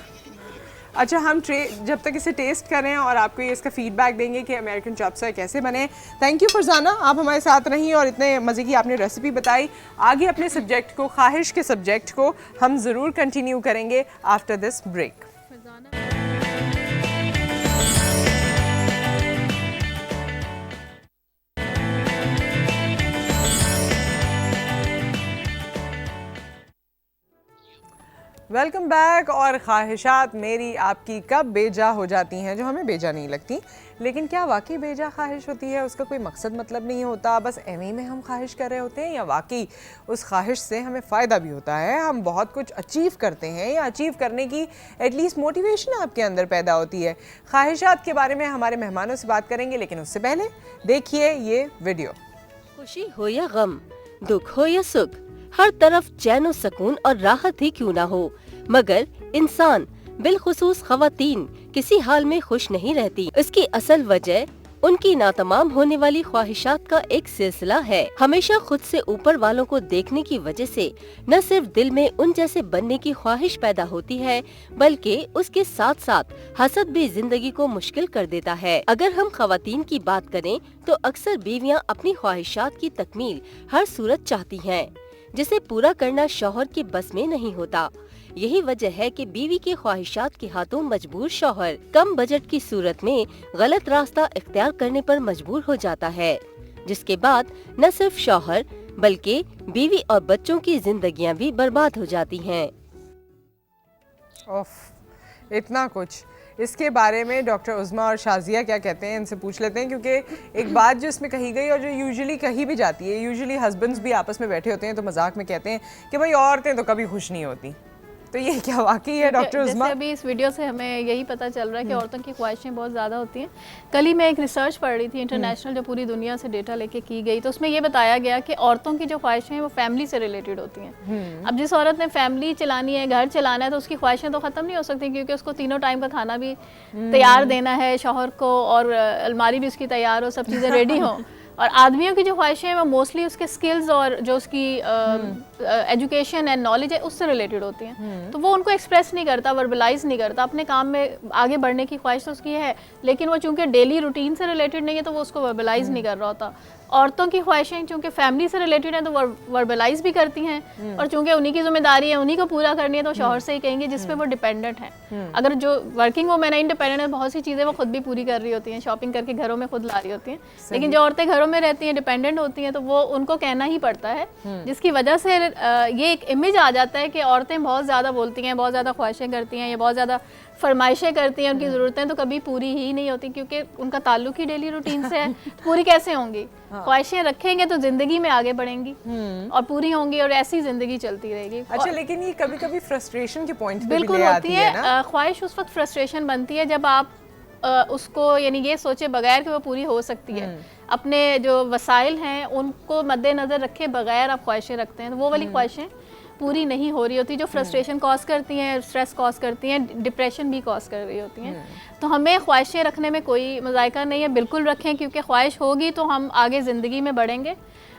अच्छा हम जब तक इसे टेस्ट करें और आपको ये इसका फीडबैक देंगे कि अमेरिकन चॉप्स कैसे बने। थैंक यू फरजाना, आप हमारे साथ रहीं और इतने मज़े की आपने रेसिपी बताई। आगे अपने सब्जेक्ट को, ख्वाहिश के सब्जेक्ट को हम ज़रूर कंटिन्यू करेंगे after this break. Welcome back. और ख्वाहिशात मेरी आपकी कब बेजा हो जाती हैं जो हमें बेजा नहीं लगती, लेकिन क्या वाकई बेजा ख्वाहिश होती है? उसका कोई मकसद मतलब नहीं होता, बस एवं में हम ख्वाहिश कर रहे होते हैं, या वाकई उस ख्वाहिश से हमें फ़ायदा भी होता है, हम बहुत कुछ अचीव करते हैं या अचीव करने की एटलीस्ट मोटिवेशन आपके अंदर पैदा होती है? ख्वाहिशात के बारे में हमारे मेहमानों से बात करेंगे, लेकिन उससे पहले देखिए ये वीडियो। खुशी हो या गम, दुख हो या सुख, हर तरफ चैन और सुकून और राहत ही क्यों ना हो, मगर इंसान बिलखुसूस ख़वातीन किसी हाल में खुश नहीं रहती। इसकी असल वजह उनकी नातमाम होने वाली ख्वाहिशात का एक सिलसिला है। हमेशा खुद से ऊपर वालों को देखने की वजह से न सिर्फ दिल में उन जैसे बनने की ख्वाहिश पैदा होती है, बल्कि उसके साथ साथ हसद भी जिंदगी को मुश्किल कर देता है। अगर हम ख़वातीन की बात करें तो अक्सर बीवियां अपनी ख्वाहिशात की तकमील हर सूरत चाहती हैं, जिसे पूरा करना शौहर की बस में नहीं होता। यही वजह है कि बीवी के ख्वाहिशात के हाथों मजबूर शौहर कम बजट की सूरत में गलत रास्ता इख्तियार करने पर मजबूर हो जाता है, जिसके बाद न सिर्फ शौहर बल्कि बीवी और बच्चों की जिंदगियां भी बर्बाद हो जाती हैं। ओफ, इतना कुछ। इसके बारे में डॉक्टर उज़मा और शाजिया क्या कहते हैं, इनसे पूछ लेते हैं, क्योंकि एक बात जो इसमें कही गई और जो यूजुअली कही भी जाती है, यूजुअली हस्बैंड्स भी आपस में बैठे होते हैं तो मजाक में कहते हैं कि भाई औरतें तो कभी खुश नहीं होती, तो ये क्या वाकई है डॉक्टर उज़मा? जैसे अभी इस वीडियो से हमें यही पता चल रहा है कि औरतों की ख्वाहिशें बहुत ज़्यादा होती हैं। कल ही मैं एक रिसर्च पढ़ रही थी इंटरनेशनल, जो पूरी दुनिया से डेटा लेके की गई, तो उसमें ये बताया गया कि औरतों की जो ख्वाहिशें हैं वो फैमिली से रिलेटेड होती हैं। अब जिस औरत ने फैमिली चलानी है, घर चलाना है, तो उसकी ख्वाहिशें तो ख़त्म नहीं हो सकती, क्योंकि उसको तीनों टाइम का खाना भी तैयार देना है शौहर को, और अलमारी भी उसकी तैयार हो, सब चीज़ें रेडी हों। और आदमियों की जो ख्वाहिशें हैं वो मोस्टली उसके स्किल्स और जो उसकी एजुकेशन एंड नॉलेज है उससे रिलेटेड होती हैं। तो वो उनको एक्सप्रेस नहीं करता, वर्बलाइज नहीं करता, अपने काम में आगे बढ़ने की ख्वाहिश तो उसकी है, लेकिन वो चूंकि डेली रूटीन से रिलेटेड नहीं है तो वो उसको वर्बलाइज नहीं कर रहा होता। औरतों की ख्वाहिशें चूंकि फैमिली से रिलेटेड हैं तो वर्बलाइज भी करती हैं, और चूंकि उन्हीं की जिम्मेदारी है, उन्हीं को पूरा करनी है, तो शौहर से ही कहेंगे, जिसमें वो डिपेंडेंट हैं। अगर जो वर्किंग वुमेन है, इंडिपेंडेंट है, बहुत सी चीज़ें वो खुद भी पूरी कर रही होती हैं, शॉपिंग करके घरों में खुद ला रही होती हैं, लेकिन जो औरतें घरों में रहती हैं, डिपेंडेंट होती हैं, तो वो उनको कहना ही पड़ता है, जिसकी वजह से ये एक इमेज आ जाता है कि औरतें बहुत ज़्यादा बोलती हैं, बहुत ज़्यादा ख्वाहिशें करती हैं, या बहुत ज़्यादा फरमाइशें करती हैं, उनकी ज़रूरतें तो कभी पूरी ही नहीं होती, क्योंकि उनका ताल्लुक ही डेली रूटीन से है। तो पूरी कैसे होंगी? ख्वाहिशें रखेंगे तो जिंदगी में आगे बढ़ेंगी और पूरी होंगी, और ऐसी जिंदगी चलती रहेगी। अच्छा, लेकिन ये कभी कभी फ्रस्ट्रेशन के पॉइंट पे बिल्कुल भी ले होती आती है। ख्वाहिश उस वक्त फ्रस्ट्रेशन बनती है जब आप उसको यानी ये सोचे बगैर कि वो पूरी हो सकती है, अपने जो वसाइल हैं उनको मद्देनज़र रखे बगैर आप ख्वाहिशें रखते हैं, तो वो वाली ख्वाहिशें पूरी नहीं हो रही होती, जो फ्रस्ट्रेशन कॉज करती हैं, स्ट्रेस कॉज करती हैं, डिप्रेशन भी कॉज कर रही होती हैं। तो हमें ख्वाहिशें रखने में कोई मज़ायका नहीं है, बिल्कुल रखें, क्योंकि ख्वाहिश होगी तो हम आगे ज़िंदगी में बढ़ेंगे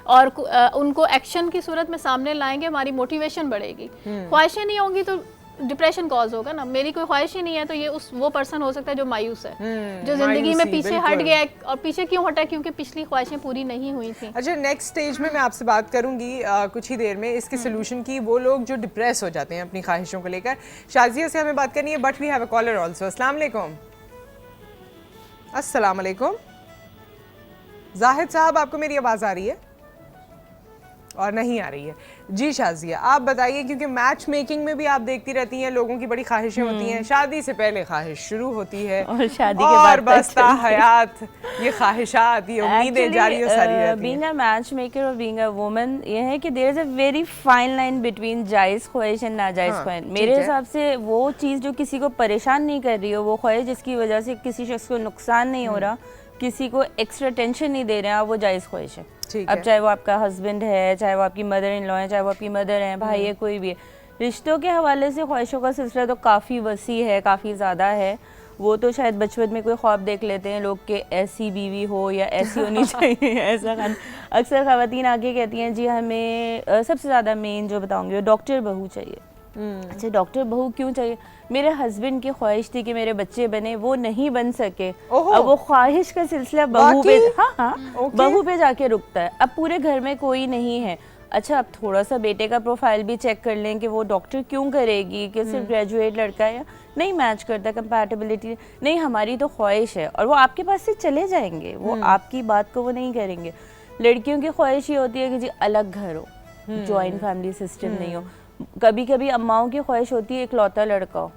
और उनको एक्शन की सूरत में सामने लाएंगे, हमारी मोटिवेशन बढ़ेगी। ख्वाहिशें नहीं होंगी तो डिप्रेशन कॉज होगा ना। मेरी कोई ख्वाहिश ही नहीं है तो ये वो पर्सन हो सकता है जो मायूस है, जो जिंदगी में पीछे हट गया है। और पीछे क्यों हटा? क्योंकि पिछली ख्वाहिशें पूरी नहीं हुई थी। अच्छा, नेक्स्ट स्टेज में मैं आपसे बात करूंगी कुछ ही देर में इसके सोल्यूशन की, वो लोग जो डिप्रेस हो जाते हैं अपनी ख्वाहिशों को लेकर। शाजिया से हमें बात करनी है, but we have a caller also. अस्सलाम वालेकुम। अस्सलाम वालेकुम जाहिद साहब, आपको मेरी आवाज़ आ रही है? और नहीं आ रही है जी। शाजिया आप बताइए, क्योंकि मैच मेकिंग में भी आप देखती रहती हैं, लोगों की बड़ी ख्वाहिशें होती हैं, शादी से पहले ख्वाहिश शुरू होती है और शादी के बाद बस्ता हयात ये ख्वाहिशात, ये उम्मीदें जारी और सारी रहती हैं। बीइंग अ मैच मेकर और बीइंग अ वुमन, ये है कि there is a very fine line between जायज़ ख्वाहिश एंड नाजायज़ ख्वाहिश। मेरे हिसाब से वो चीज़ जो किसी को परेशान नहीं कर रही हो, वो ख्वाहिश जिसकी वजह से किसी शख्स को नुकसान नहीं हो रहा, किसी को एक्स्ट्रा टेंशन नहीं दे रहे हैं, वो जायज़ ख्वाहिश है। अब चाहे वो आपका हस्बैंड है, चाहे वो आपकी मदर इन लॉ है, चाहे वो आपकी मदर है, भाई है, कोई भी है। रिश्तों के हवाले से ख्वाहिशों का सिलसिला तो काफ़ी वसी है, काफ़ी ज़्यादा है। वो तो शायद बचपन में कोई ख्वाब देख लेते हैं लोग कि ऐसी बीवी हो या ऐसी होनी चाहिए ऐसा अक्सर ख़वातीन आके कहती हैं जी हमें सबसे ज़्यादा मेन जो बताऊंगी वो डॉक्टर बहू चाहिए। अच्छा डॉक्टर बहू क्यों चाहिए? मेरे हस्बैंड की ख्वाहिश थी कि मेरे बच्चे बने, वो नहीं बन सके। अब वो ख्वाहिश का सिलसिला बहू पे, हाँ बहू पे जाके रुकता है। अब पूरे घर में कोई नहीं है। अच्छा अब थोड़ा सा बेटे का प्रोफाइल भी चेक कर लें कि वो डॉक्टर क्यों करेगी, कि सिर्फ ग्रेजुएट लड़का है या नहीं मैच करता, कंपैटिबिलिटी नहीं, हमारी तो ख्वाहिश है। और वो आपके पास से चले जाएंगे, वो आपकी बात को वो नहीं करेंगे। लड़कियों की ख्वाहिश ये होती है कि जी अलग घर हो, जॉइंट फैमिली सिस्टम नहीं हो। कभी कभी अम्माओं की ख्वाहिश होती है इकलौता लड़का हो।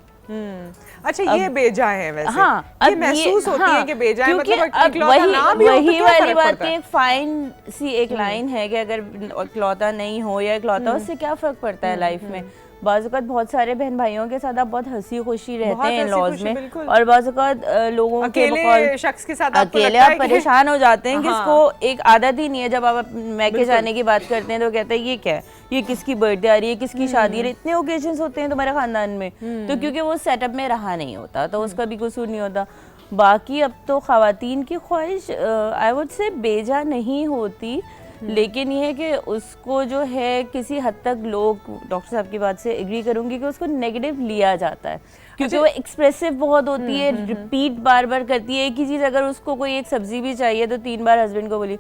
अच्छा ये बेजा है वैसे। हाँ, ये महसूस होती है कि बेजा है, मतलब वही वाली बात की एक फाइन सी एक लाइन है कि अगर इकलौता नहीं हो या इकलौता, उससे क्या फर्क पड़ता है लाइफ में। बाज़-औक़ात बहुत सारे बहन भाइयों के साथ आप बहुत हंसी खुशी रहते हैं इन-लॉज में, और बाज़-औक़ात लोगों के अकेले शख्स के साथ अकेले आप परेशान हो जाते हैं कि इसको एक आदत ही नहीं है। जब आप मैके जाने की बात करते हैं तो कहते हैं ये क्या है, ये किसकी बर्थडे आ रही है, किसकी शादी है, इतने ओकेजन्स होते हैं तुम्हारे खानदान में। तो क्योंकि वो सेटअप में रहा नहीं होता तो उसका भी कसूर नहीं होता। बाकी अब तो ख़वातीन की ख्वाहिश आई वुड से बेजा नहीं होती, लेकिन ये है कि उसको जो है किसी हद तक लोग, डॉक्टर साहब की बात से एग्री करूंगी कि उसको नेगेटिव लिया जाता है, क्योंकि वो एक्सप्रेसिव बहुत होती है, रिपीट बार बार करती है एक ही चीज़। अगर उसको कोई एक सब्जी भी चाहिए तो 3 बार हस्बैंड को बोली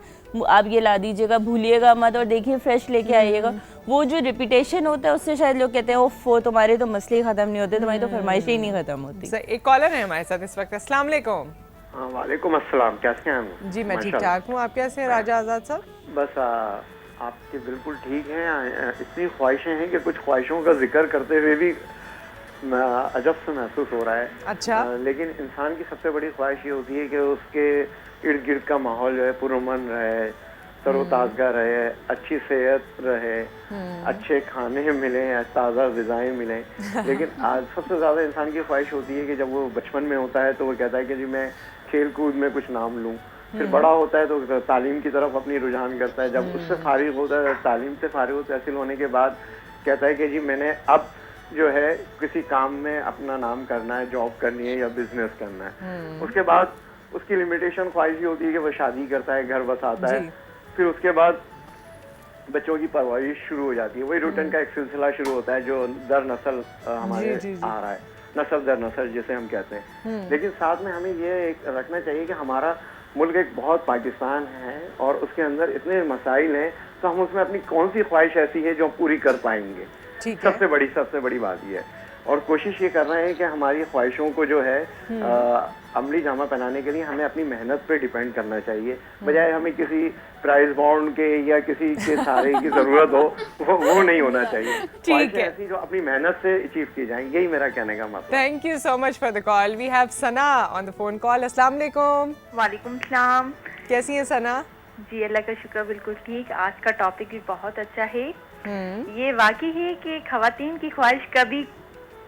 आप ये ला दीजिएगा, भूलिएगा मत और देखिए फ्रेश लेके आइएगा। वो जो रिपीटेशन होता है उससे शायद लोग कहते हैं वो तुम्हारे तो मसले ख़त्म नहीं होते, तुम्हारी तो फरमाइशें ही नहीं ख़त्म होती। एक कॉलर है हमारे साथ इस वक्त। अस्सलाम वालेकुम। वालेकुम अस्सलाम, कैसे हैं? जी मैं ठीक ठाक हूँ, आप कैसे हैं राजा आज़ाद साहब? बस आपके बिल्कुल ठीक हैं। इतनी ख्वाहिशें हैं कि कुछ ख्वाहिशों का जिक्र करते हुए भी अजब से महसूस हो रहा है। अच्छा लेकिन इंसान की सबसे बड़ी ख्वाहिश ये होती है कि उसके इर्द गिर्द का माहौल जो है पुरअमन रहे, तरोताज़ा रहे, अच्छी सेहत रहे, अच्छे खाने मिलें, ताज़ा ग़िज़ाएँ मिलें। लेकिन आज सबसे ज़्यादा इंसान की ख्वाहिश होती है कि जब वो बचपन में होता है तो वो कहता है कि जी मैं खेल कूद में कुछ नाम लूँ। फिर बड़ा होता है तो तालीम की तरफ अपनी रुझान करता है। जब उससे फारिग होता है, तालीम से फारिग तहसील होने के बाद कहता है कि जी मैंने अब जो है किसी काम में अपना नाम करना है, जॉब करनी है या बिजनेस करना है। उसके बाद उसकी लिमिटेशन ख्वाहिश होती है कि वो शादी करता है, घर बसाता है, फिर उसके बाद बच्चों की परवरिश शुरू हो जाती है। वही रूटीन का एक सिलसिला शुरू होता है जो दर नस्ल हमारे आ रहा है, नस्ल दर नस्ल जिसे हम कहते हैं। लेकिन साथ में हमें ये एक रखना चाहिए कि हमारा मुल्क एक बहुत पाकिस्तान है और उसके अंदर इतने मसाइल हैं, तो हम उसमें अपनी कौन सी ख्वाहिश ऐसी है जो हम पूरी कर पाएंगे। सबसे बड़ी बात ये है। और कोशिश ये कर रहे हैं कि हमारी ख्वाहिशों को जो है अमली जामा पहनाने के लिए हमें अपनी मेहनत पे डिपेंड करना चाहिए, बजाय हमें किसी प्राइज बॉन्ड के या किसी के सहारे की जरूरत हो, वो नहीं होना चाहिए। ठीक है, ऐसी जो अपनी मेहनत से अचीव की जाए, यही मेरा कहने का मतलब। Thank you so much for the call. We have Sana on the phone call. अस्सलाम वालेकुम। वालेकुम सलाम। कैसी हैं सना? जी अल्लाह का शुक्र, बिल्कुल ठीक। आज का टॉपिक भी बहुत अच्छा है। ये वाकई है कि खवातीन की ख्वाहिश कभी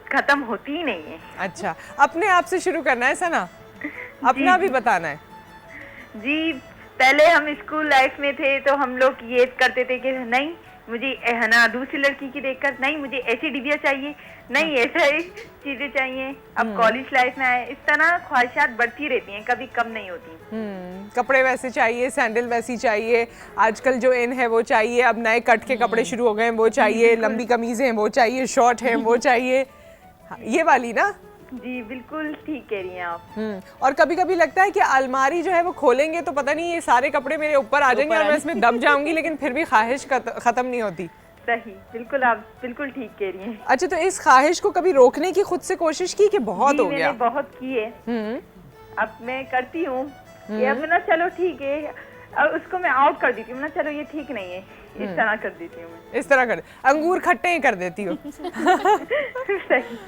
खत्म होती ही नहीं है। अच्छा, अपने आप से शुरू करना है सना, अपना भी बताना है। जी पहले हम स्कूल लाइफ में थे तो हम लोग ये करते थे कि नहीं मुझे है ना दूसरी लड़की की देखकर नहीं मुझे ऐसी डिबिया चाहिए, नहीं ऐसा चीजें चाहिए। अब कॉलेज लाइफ में आए, इस तरह ख्वाहिशात बढ़ती रहती हैं, कभी कम नहीं होती। कपड़े वैसे चाहिए, सैंडल वैसी चाहिए, आजकल जो इन है वो चाहिए, अब नए कट के कपड़े शुरू हो गए हैं वो चाहिए, लंबी कमीजें वो चाहिए, शॉर्ट है वो चाहिए, ये वाली ना? जी बिल्कुल ठीक कह रही हैं आप। और कभी कभी लगता है कि अलमारी जो है वो खोलेंगे तो पता नहीं ये सारे कपड़े मेरे ऊपर आ जाएंगे और मैं इसमें दब जाऊंगी, लेकिन फिर भी ख्वाहिश खत्म नहीं होती। सही, बिल्कुल आप बिल्कुल ठीक कह रही हैं। अच्छा, तो इस ख्वाहिश को कभी रोकने की खुद से कोशिश की कि बहुत हो गया? मैंने बहुत की है। अब मैं करती हूँ अब ना चलो ठीक है, अब उसको मैं आउट कर देती हूँ ना, चलो ये ठीक नहीं है, इस तरह कर देती हूँ मैं। इस तरह कर, अंगूर खट्टे ही कर देती हूँ। सही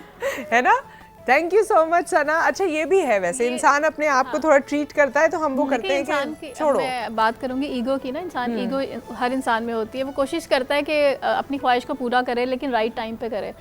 है ना? थैंक यू सो मच सना। अच्छा ये भी है वैसे, इंसान अपने आप को थोड़ा ट्रीट करता है तो हम वो करते हैं कि छोड़ो। मैं बात करूंगी ईगो की ना, इंसान ईगो हर इंसान में होती है। वो कोशिश करता है कि अपनी ख्वाहिश को पूरा करे, लेकिन राइट टाइम पे करे।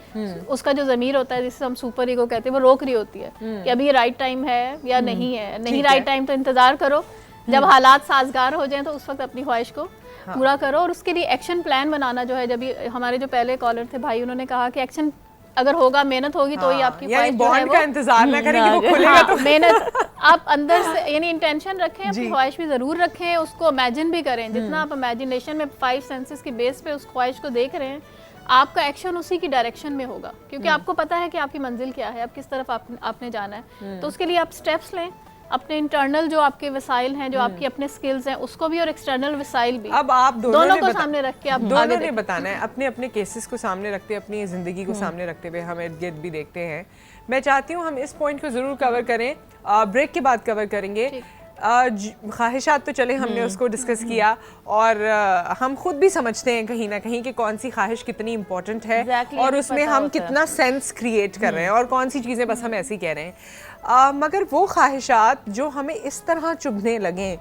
उसका जो ज़मीर होता है जिसे हम सुपर ईगो कहते हैं, वो रोक रही होती है कि अभी राइट टाइम है या नहीं है। नहीं राइट टाइम तो इंतजार करो, जब हालात साजगार हो जाएं तो उस वक्त अपनी ख्वाहिश को पूरा करो। और उसके लिए एक्शन प्लान बनाना जो है, जब हमारे जो पहले कॉलर थे भाई, उन्होंने कहा कि एक्शन अगर होगा, मेहनत होगी तो ही आपकी ख्वाहिश जो है बॉन्ड का इंतजार ना करें कि वो खुलेगा हाँ, तो मेहनत आप अंदर से यानी इंटेंशन रखें, अपनी ख्वाहिश भी ज़रूर रखें, उसको इमेजिन भी करें। जितना आप इमेजिनेशन में 5 सेंसेस की बेस पे उस ख्वाहिश को देख रहे हैं, आपका एक्शन उसी की डायरेक्शन में होगा, क्योंकि आपको पता है कि आपकी मंजिल क्या है, आप किस तरफ आपने जाना है। तो उसके लिए आप स्टेप्स लें, अपने इंटरनल जो आपके वसाइल हैं, जो आपके अपने स्किल्स हैं उसको भी, और एक्सटर्नल वसाइल भी। अब आप दोनों को सामने रख के आप दोनों ने बताना है, अपने अपने केसेस को सामने रखते, अपनी ज़िंदगी को सामने रखते हुए हम इर्द गिर्द भी देखते हैं। मैं चाहती हूँ हम इस पॉइंट को ज़रूर कवर करें, ब्रेक के बाद कवर करेंगे। ख्वाहिशात तो चले, हमने उसको डिस्कस किया, और हम खुद भी समझते हैं कहीं ना कहीं कि कौन सी ख्वाहिश कितनी इंपॉर्टेंट है, और उसमें हम कितना सेंस क्रिएट कर रहे हैं, और कौन सी चीज़ें बस हम ऐसे ही कह रहे हैं। मगर वो ख्वाहिशात जो हमें इस तरह चुभने लगें,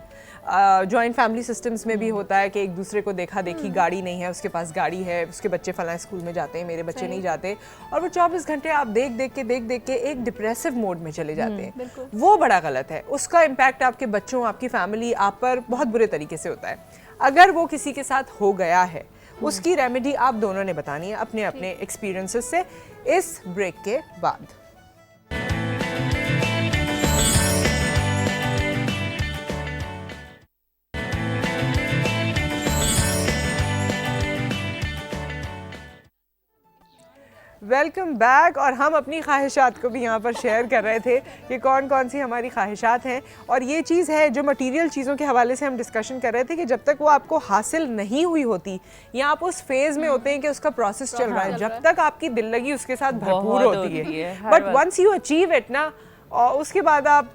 जॉइंट फैमिली सिस्टम्स में भी होता है कि एक दूसरे को देखा देखी, गाड़ी नहीं है उसके पास गाड़ी है, उसके बच्चे फलां स्कूल में जाते हैं, मेरे बच्चे नहीं जाते, और वो 24 घंटे आप देख देख के एक डिप्रेसिव मोड में चले जाते हैं। वो बड़ा गलत है। उसका इम्पैक्ट आपके बच्चों, आपकी फैमिली, आप पर बहुत बुरे तरीके से होता है। अगर वो किसी के साथ हो गया है, उसकी रेमेडी आप दोनों ने बतानी है अपने अपने एक्सपीरियंसेस से, इस ब्रेक के बाद। Welcome back. और हम अपनी ख्वाहिशात को भी यहाँ पर शेयर कर रहे थे कि कौन कौन सी हमारी ख्वाहिशात हैं, और ये चीज़ है जो मटेरियल चीज़ों के हवाले से हम डिस्कशन कर रहे थे कि जब तक वो आपको हासिल नहीं हुई होती, या आप उस फेज़ में होते हैं कि उसका प्रोसेस चल रहा है, जब तक आपकी दिल लगी उसके साथ भरपूर होती है, but once you achieve it ना, और उसके बाद आप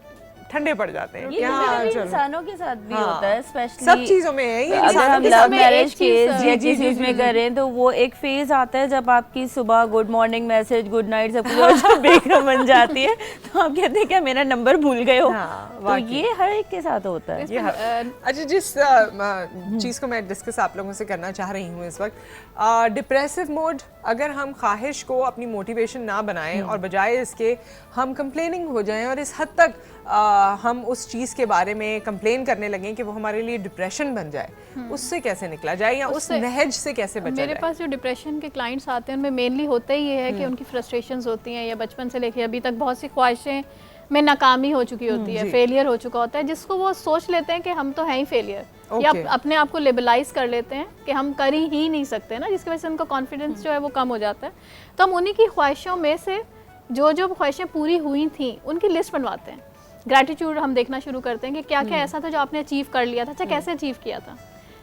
ठंडे पड़ जाते हैं। ये इंसानों के साथ भी होता है, स्पेशली सब चीजों में है ये। अगर हम लव मैरिज केस या किसी चीज में करें तो वो एक फेज आता है जब आपकी सुबह good morning message, good night सब कुछ, और जब बेगम बन जाती है तो आप कहते हैं क्या मेरा नंबर भूल गए हो। तो ये हर एक के साथ होता है। अच्छा, जिस चीज़ को मैं डिस्कस आप लोगों से करना चाह रही हूँ इस वक्त, डिप्रेसिव मोड, अगर हम ख्वाहिश को अपनी मोटिवेशन ना बनाएं और बजाय इसके हम कंप्लेनिंग हो जाएं, और इस हद तक हम उस चीज़ के बारे में कंप्लेन करने लगें कि वो हमारे लिए डिप्रेशन बन जाए, उससे कैसे निकला जाए, या उस नहज से कैसे बचा जाए? मेरे पास जो डिप्रेशन के क्लाइंट्स आते हैं उनमें मेनली होता ही ये है कि उनकी फ्रस्ट्रेशंस होती हैं, या बचपन से लेके अभी तक बहुत सी ख्वाहिशें में नाकामी हो चुकी होती है, फेलियर हो चुका होता है, जिसको वो सोच लेते हैं कि हम तो हैं ही फेलियर, या अपने आप को लेबलाइज कर लेते हैं कि हम कर ही नहीं सकते ना, जिसकी वजह से उनका कॉन्फिडेंस जो है वो कम हो जाता है। तो हम उन्हीं की ख्वाहिशों में से जो ख्वाहिशें पूरी हुई थी उनकी लिस्ट बनवाते हैं। ग्रैटिट्यूड हम देखना शुरू करते हैं कि क्या क्या ऐसा था जो आपने अचीव कर लिया था, अच्छा कैसे अचीव किया था,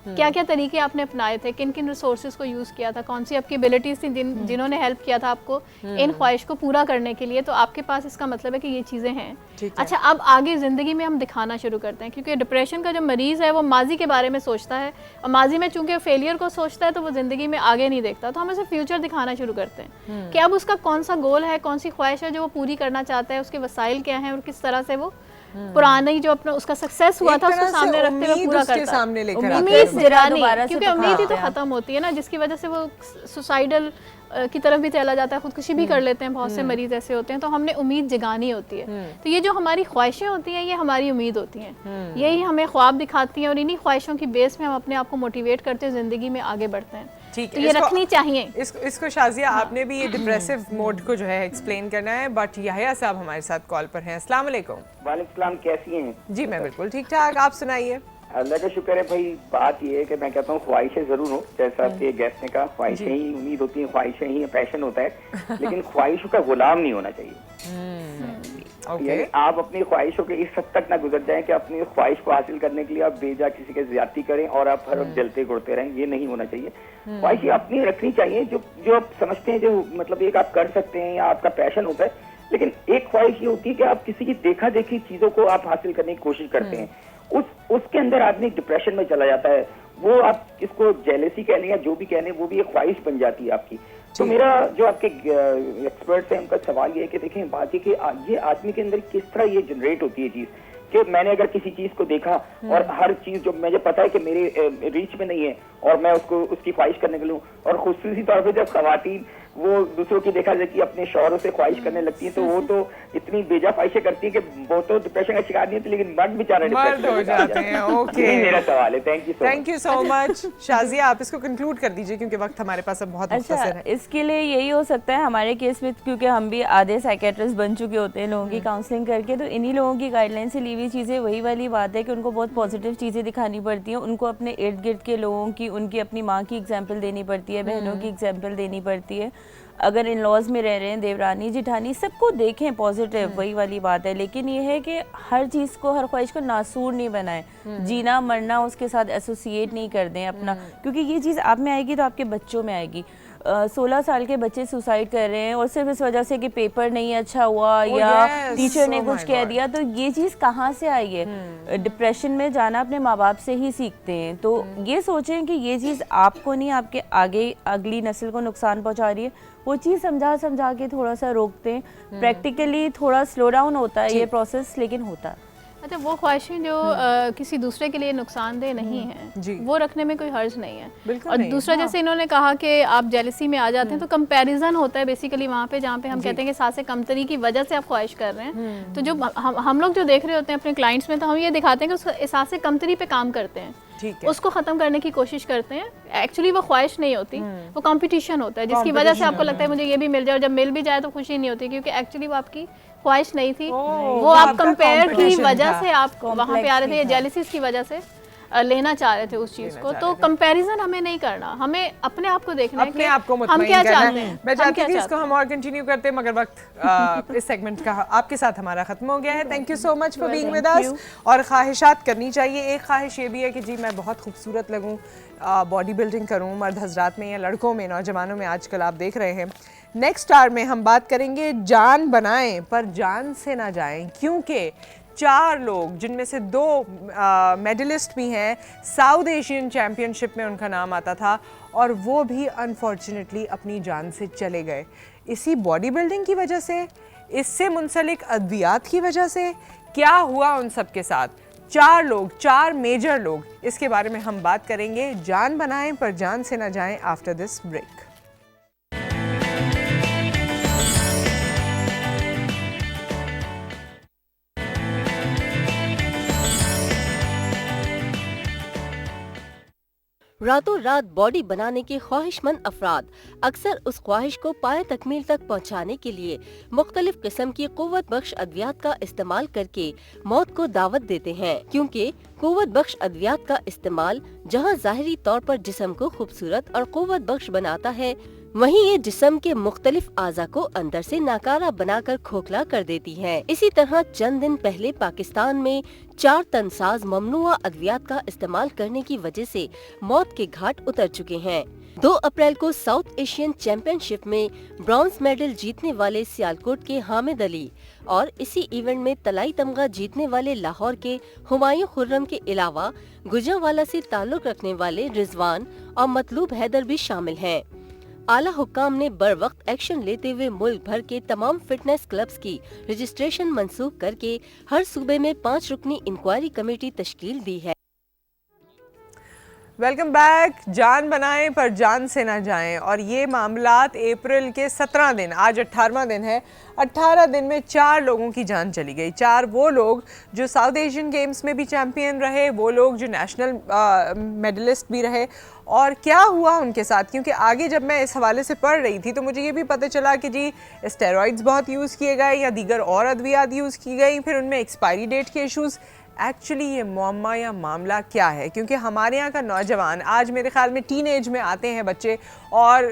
क्या क्या तरीके आपने अपनाए थे, किन किन रिसोर्सेज को यूज़ किया था, कौन सी आपकी एबिलिटीज़ थी जिन्होंने हेल्प किया था आपको इन ख्वाहिश को पूरा करने के लिए। तो आपके पास इसका मतलब है कि ये चीज़ें हैं। अच्छा, अब आगे ज़िंदगी में हम दिखाना शुरू करते हैं, क्योंकि डिप्रेशन का जो मरीज़ है वो माजी के बारे में सोचता है, और माजी में चूंकि फेलियर को सोचता है तो वो ज़िंदगी में आगे नहीं देखता। तो हम उसे फ्यूचर दिखाना शुरू करते हैं कि अब उसका कौन सा गोल है, कौन सी ख्वाहिश है जो वो पूरी करना चाहता है, उसके वसाइल क्या हैं, और किस तरह से वो पुराना ही जो अपना उसका सक्सेस हुआ था उसको सामने रखते हुए पूरा करता है। उम्मीद जरानी, क्योंकि उम्मीद ही तो खत्म होती है ना, जिसकी वजह से वो सुसाइडल की तरफ भी चला जाता है, खुदकुशी भी कर लेते हैं, बहुत से मरीज ऐसे होते हैं। तो हमने उम्मीद जगानी होती है। तो ये जो हमारी ख्वाहिशें होती हैं ये हमारी उम्मीद होती हैं, यही हमें ख्वाब दिखाती हैं, और इन्हीं ख्वाहिशों की बेस में हम अपने आप को मोटिवेट करते हुए ज़िंदगी में आगे बढ़ते हैं। ठीक, तो ये रखनी चाहिए। इसको शाजिया आपने भी ये डिप्रेसिव मोड को जो है एक्सप्लेन करना है, बट याहिया साहब हमारे साथ कॉल पर हैं। अस्सलाम वालेकुम। वालेकुम सलाम, कैसी हैं? जी मैं बिल्कुल ठीक ठाक, आप सुनाइए। अल्लाह का शुक्र है भाई। बात ये है कि मैं कहता हूँ ख्वाहिशें जरूर हो, जैसा आपके गेस्ट ने कहा, ख्वाहिशें ही उम्मीद होती हैं, ख्वाहिशें ही पैशन होता है, लेकिन ख्वाहिशों का गुलाम नहीं होना चाहिए। यानी आप अपनी ख्वाहिशों के इस हद तक ना गुजर जाएं कि अपनी ख्वाहिश को हासिल करने के लिए आप बेजा किसी के ज्यादती करें और आप हर वक्त जलते घुड़ते रहें, ये नहीं होना चाहिए। ख्वाहिशें अपनी रखनी चाहिए जो आप समझते हैं, जो मतलब एक आप कर सकते हैं या आपका पैशन होता है। लेकिन एक ख्वाहिश ये होती है कि आप किसी की देखा देखी चीजों को आप हासिल करने की कोशिश करते हैं, उसके अंदर आदमी डिप्रेशन में चला जाता है। वो आप इसको जेलेसी कह लें या जो भी कह लें, वो भी एक ख्वाहिश बन जाती है आपकी। तो मेरा जो आपके एक्सपर्ट्स हैं उनका सवाल ये है कि देखें बात ये कि ये आदमी के अंदर किस तरह ये जनरेट होती है चीज, कि मैंने अगर किसी चीज को देखा और हर चीज जो मुझे पता है कि मेरे रीच में नहीं है और मैं उसकी ख्वाहिश करने के लिए, और खुसूसी तौर पे जब खवातीन वो दूसरों की देखा देखी अपने शौहरों से ख्वाहिश करने लगती हैं, तो वो तो इतनी बेजा ख्वाहिशें करती हैं कि वो तो डिप्रेशन का शिकार नहीं होती, लेकिन मर्द बेचारे मर्द हो जाते हैं। ओके, यही मेरा सवाल है। Thank you so much. Shazia, आप इसको कंक्लूड कर दीजिए क्योंकि वक्त हमारे पास अब बहुत मुख्तसर है। इसके लिए यही हो सकता है हमारे केस में, क्योंकि हम भी आधे साइकेट्रिस्ट बन चुके होते हैं लोगों की काउंसलिंग करके, तो इन्हीं लोगों की गाइडलाइन से ली हुई चीज़ें, वही वाली बात है कि उनको बहुत पॉजिटिव चीज़ें दिखानी पड़ती हैं, उनको अपने इर्द गिर्द के लोगों की, उनकी अपनी माँ की एग्जाम्पल देनी पड़ती है, बहनों की एग्जाम्पल देनी पड़ती है। अगर इन लॉज में रह रहे हैं, देवरानी जिठानी सबको देखें पॉजिटिव, वही वाली बात है। लेकिन ये है कि हर चीज़ को, हर ख्वाहिश को नासूर नहीं बनाएं, जीना मरना उसके साथ एसोसिएट नहीं कर दें अपना, क्योंकि ये चीज़ आप में आएगी तो आपके बच्चों में आएगी। 16 साल के बच्चे सुसाइड कर रहे हैं और सिर्फ इस वजह से कि पेपर नहीं अच्छा हुआ या टीचर ने कुछ कह दिया, तो ये चीज़ कहाँ से आई है? डिप्रेशन में जाना अपने माँ बाप से ही सीखते हैं। तो ये सोचें कि ये चीज़ आपको नहीं, आपके आगे अगली नस्ल को नुकसान पहुँचा रही है, वो चीज़ समझा के थोड़ा सा रोकते हैं। प्रैक्टिकली थोड़ा स्लो डाउन होता है ये प्रोसेस, लेकिन होता है। अच्छा, वो ख्वाहिशें जो किसी दूसरे के लिए नुकसानदेह नहीं है, वो रखने में कोई हर्ज नहीं है। और दूसरा, जैसे इन्होंने कहा कि आप जेलसी में आ जाते हैं, तो कंपैरिजन होता है बेसिकली वहाँ पे, जहाँ पे हम कहते हैं कि सांसें कमतरी की वजह से आप ख्वाहिश कर रहे हैं। तो जो हम लोग जो देख रहे होते हैं अपने क्लाइंट्स में, तो हम ये दिखाते हैं कि उस एहसास कमतरी पे काम करते हैं, उसको खत्म करने की कोशिश करते हैं। एक्चुअली वो ख्वाहिश नहीं होती, वो कंपटीशन होता है, जिसकी वजह से आपको लगता है मुझे ये भी मिल जाए, और जब मिल भी जाए तो खुशी नहीं होती, क्योंकि एक्चुअली वो आपकी ख्वाहिश नहीं थी, वो आप कंपेयर की वजह से आप वहाँ पे आ रहे थे, जेलिसिस की वजह से लेना चाह रहे थे उस चीज को। तो कंपैरिजन हमें नहीं करना, हमें अपने आप को देखना है, अपने आप को हम क्या चाहते हैं। मैं चाहती थी इसको हम और कंटिन्यू करते हैं, मगर वक्त इस सेगमेंट का आपके साथ हमारा खत्म हो गया है। Thank you so much for being with us. और ख्वाहिशात करनी चाहिए। एक ख्वाहिश ये भी है कि जी मैं बहुत खूबसूरत लगूं, बॉडी बिल्डिंग करूं, मर्द हजरात में या लड़कों में, नौजवानों में आजकल आप देख रहे हैं। नेक्स्ट स्टार में हम बात करेंगे जान बनाएं पर जान से ना जाएं, क्योंकि 4 लोग, जिनमें से 2 मेडलिस्ट भी हैं, साउथ एशियन चैम्पियनशिप में उनका नाम आता था, और वो भी अनफॉर्चुनेटली अपनी जान से चले गए। इसी बॉडी बिल्डिंग की वजह से, इससे मुंसलिक अद्वियात की वजह से, क्या हुआ उन सब के साथ? 4 लोग, 4 मेजर लोग, इसके बारे में हम बात करेंगे। जान बनाएं पर जान से ना जाएं आफ्टर दिस ब्रेक। रातों रात बॉडी बनाने के ख्वाहिशमंद अफराद अक्सर उस ख्वाहिश को पाए तकमील तक पहुंचाने के लिए मुख्तलिफ किस्म की कुव्वत बख्श अद्वियात का इस्तेमाल करके मौत को दावत देते हैं, क्योंकि कुव्वत बख्श अद्वियात का इस्तेमाल जहां ज़ाहिरी तौर पर जिस्म को खूबसूरत और कुव्वत बख्श बनाता है, वहीं ये जिस्म के मुख्तलिफ आज़ा को अंदर से नाकारा बनाकर खोखला कर देती है। इसी तरह चंद दिन पहले पाकिस्तान में 4 तनसाज ममनुआ अद्वियात का इस्तेमाल करने की वजह से मौत के घाट उतर चुके हैं। 2 अप्रैल को साउथ एशियन चैंपियनशिप में ब्रॉन्ज मेडल जीतने वाले सियालकोट के हामिद अली और इसी इवेंट में तलाई तमगा जीतने वाले लाहौर के हुमायूं खुर्रम के अलावा गुजरांवाला से ताल्लुक रखने वाले रिजवान और मतलूब हैदर भी शामिल हैं। आला हुक्काम ने बर वक्त एक्शन लेते हुए मुल्क भर के तमाम फिटनेस क्लब्स की रजिस्ट्रेशन मंसूख करके हर सूबे में 5 रुकनी इंक्वायरी कमेटी तश्कील दी है। Welcome back. जान बनाएं पर जान से ना जाएं, और ये मामलात अप्रैल के 17 दिन, आज 18वां दिन है, 18 दिन में 4 लोगों की जान चली गई। 4 वो लोग जो साउथ एशियन गेम्स में भी चैम्पियन रहे, वो लोग जो नेशनल मेडलिस्ट भी रहे। और क्या हुआ उनके साथ, क्योंकि आगे जब मैं इस हवाले से पढ़ रही थी तो मुझे ये भी पता चला कि जी स्टेरॉइड्स बहुत यूज़ किए गए या दीगर और अद्वियात यूज़ की गई, फिर उनमें एक्सपायरी डेट के इशूज़। एक्चुअली ये मुअम्मा या मामला क्या है? क्योंकि हमारे यहाँ का नौजवान आज मेरे ख्याल में टीन एज में आते हैं बच्चे, और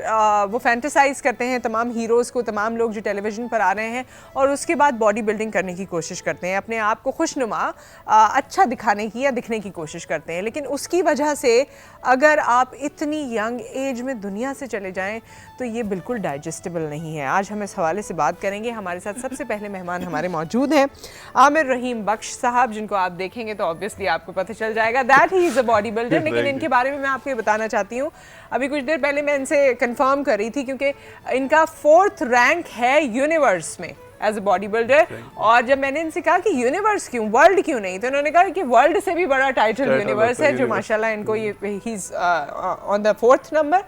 वो फैंटेसाइज करते हैं तमाम हीरोज़ को, तमाम लोग जो टेलीविज़न पर आ रहे हैं, और उसके बाद बॉडी बिल्डिंग करने की कोशिश करते हैं, अपने आप को खुशनुमा अच्छा दिखाने की या दिखने की कोशिश करते हैं। लेकिन उसकी वजह से अगर आप इतनी यंग एज में दुनिया से चले जाएँ तो ये बिल्कुल डाइजेस्टेबल नहीं है। आज हम इस हवाले से बात करेंगे। हमारे साथ सबसे पहले मेहमान हमारे मौजूद हैं आमिर रहीम बख्श साहब, जिनको आप देखेंगे तो ऑब्वियसली आपको पता चल जाएगा that he is a body builder. लेकिन इनके बारे में मैं आपको ये बताना चाहती हूँ, अभी कुछ देर पहले मैं इनसे कंफर्म कर रही थी, क्योंकि इनका 4th रैंक है यूनिवर्स में, एज अ बॉडी बिल्डर। और जब मैंने इनसे कहा कि यूनिवर्स क्यों, वर्ल्ड क्यों नहीं, तो इन्होंने कहा कि वर्ल्ड से भी बड़ा टाइटल यूनिवर्स है, जो माशाल्लाह इनको ये he is on the 4th number.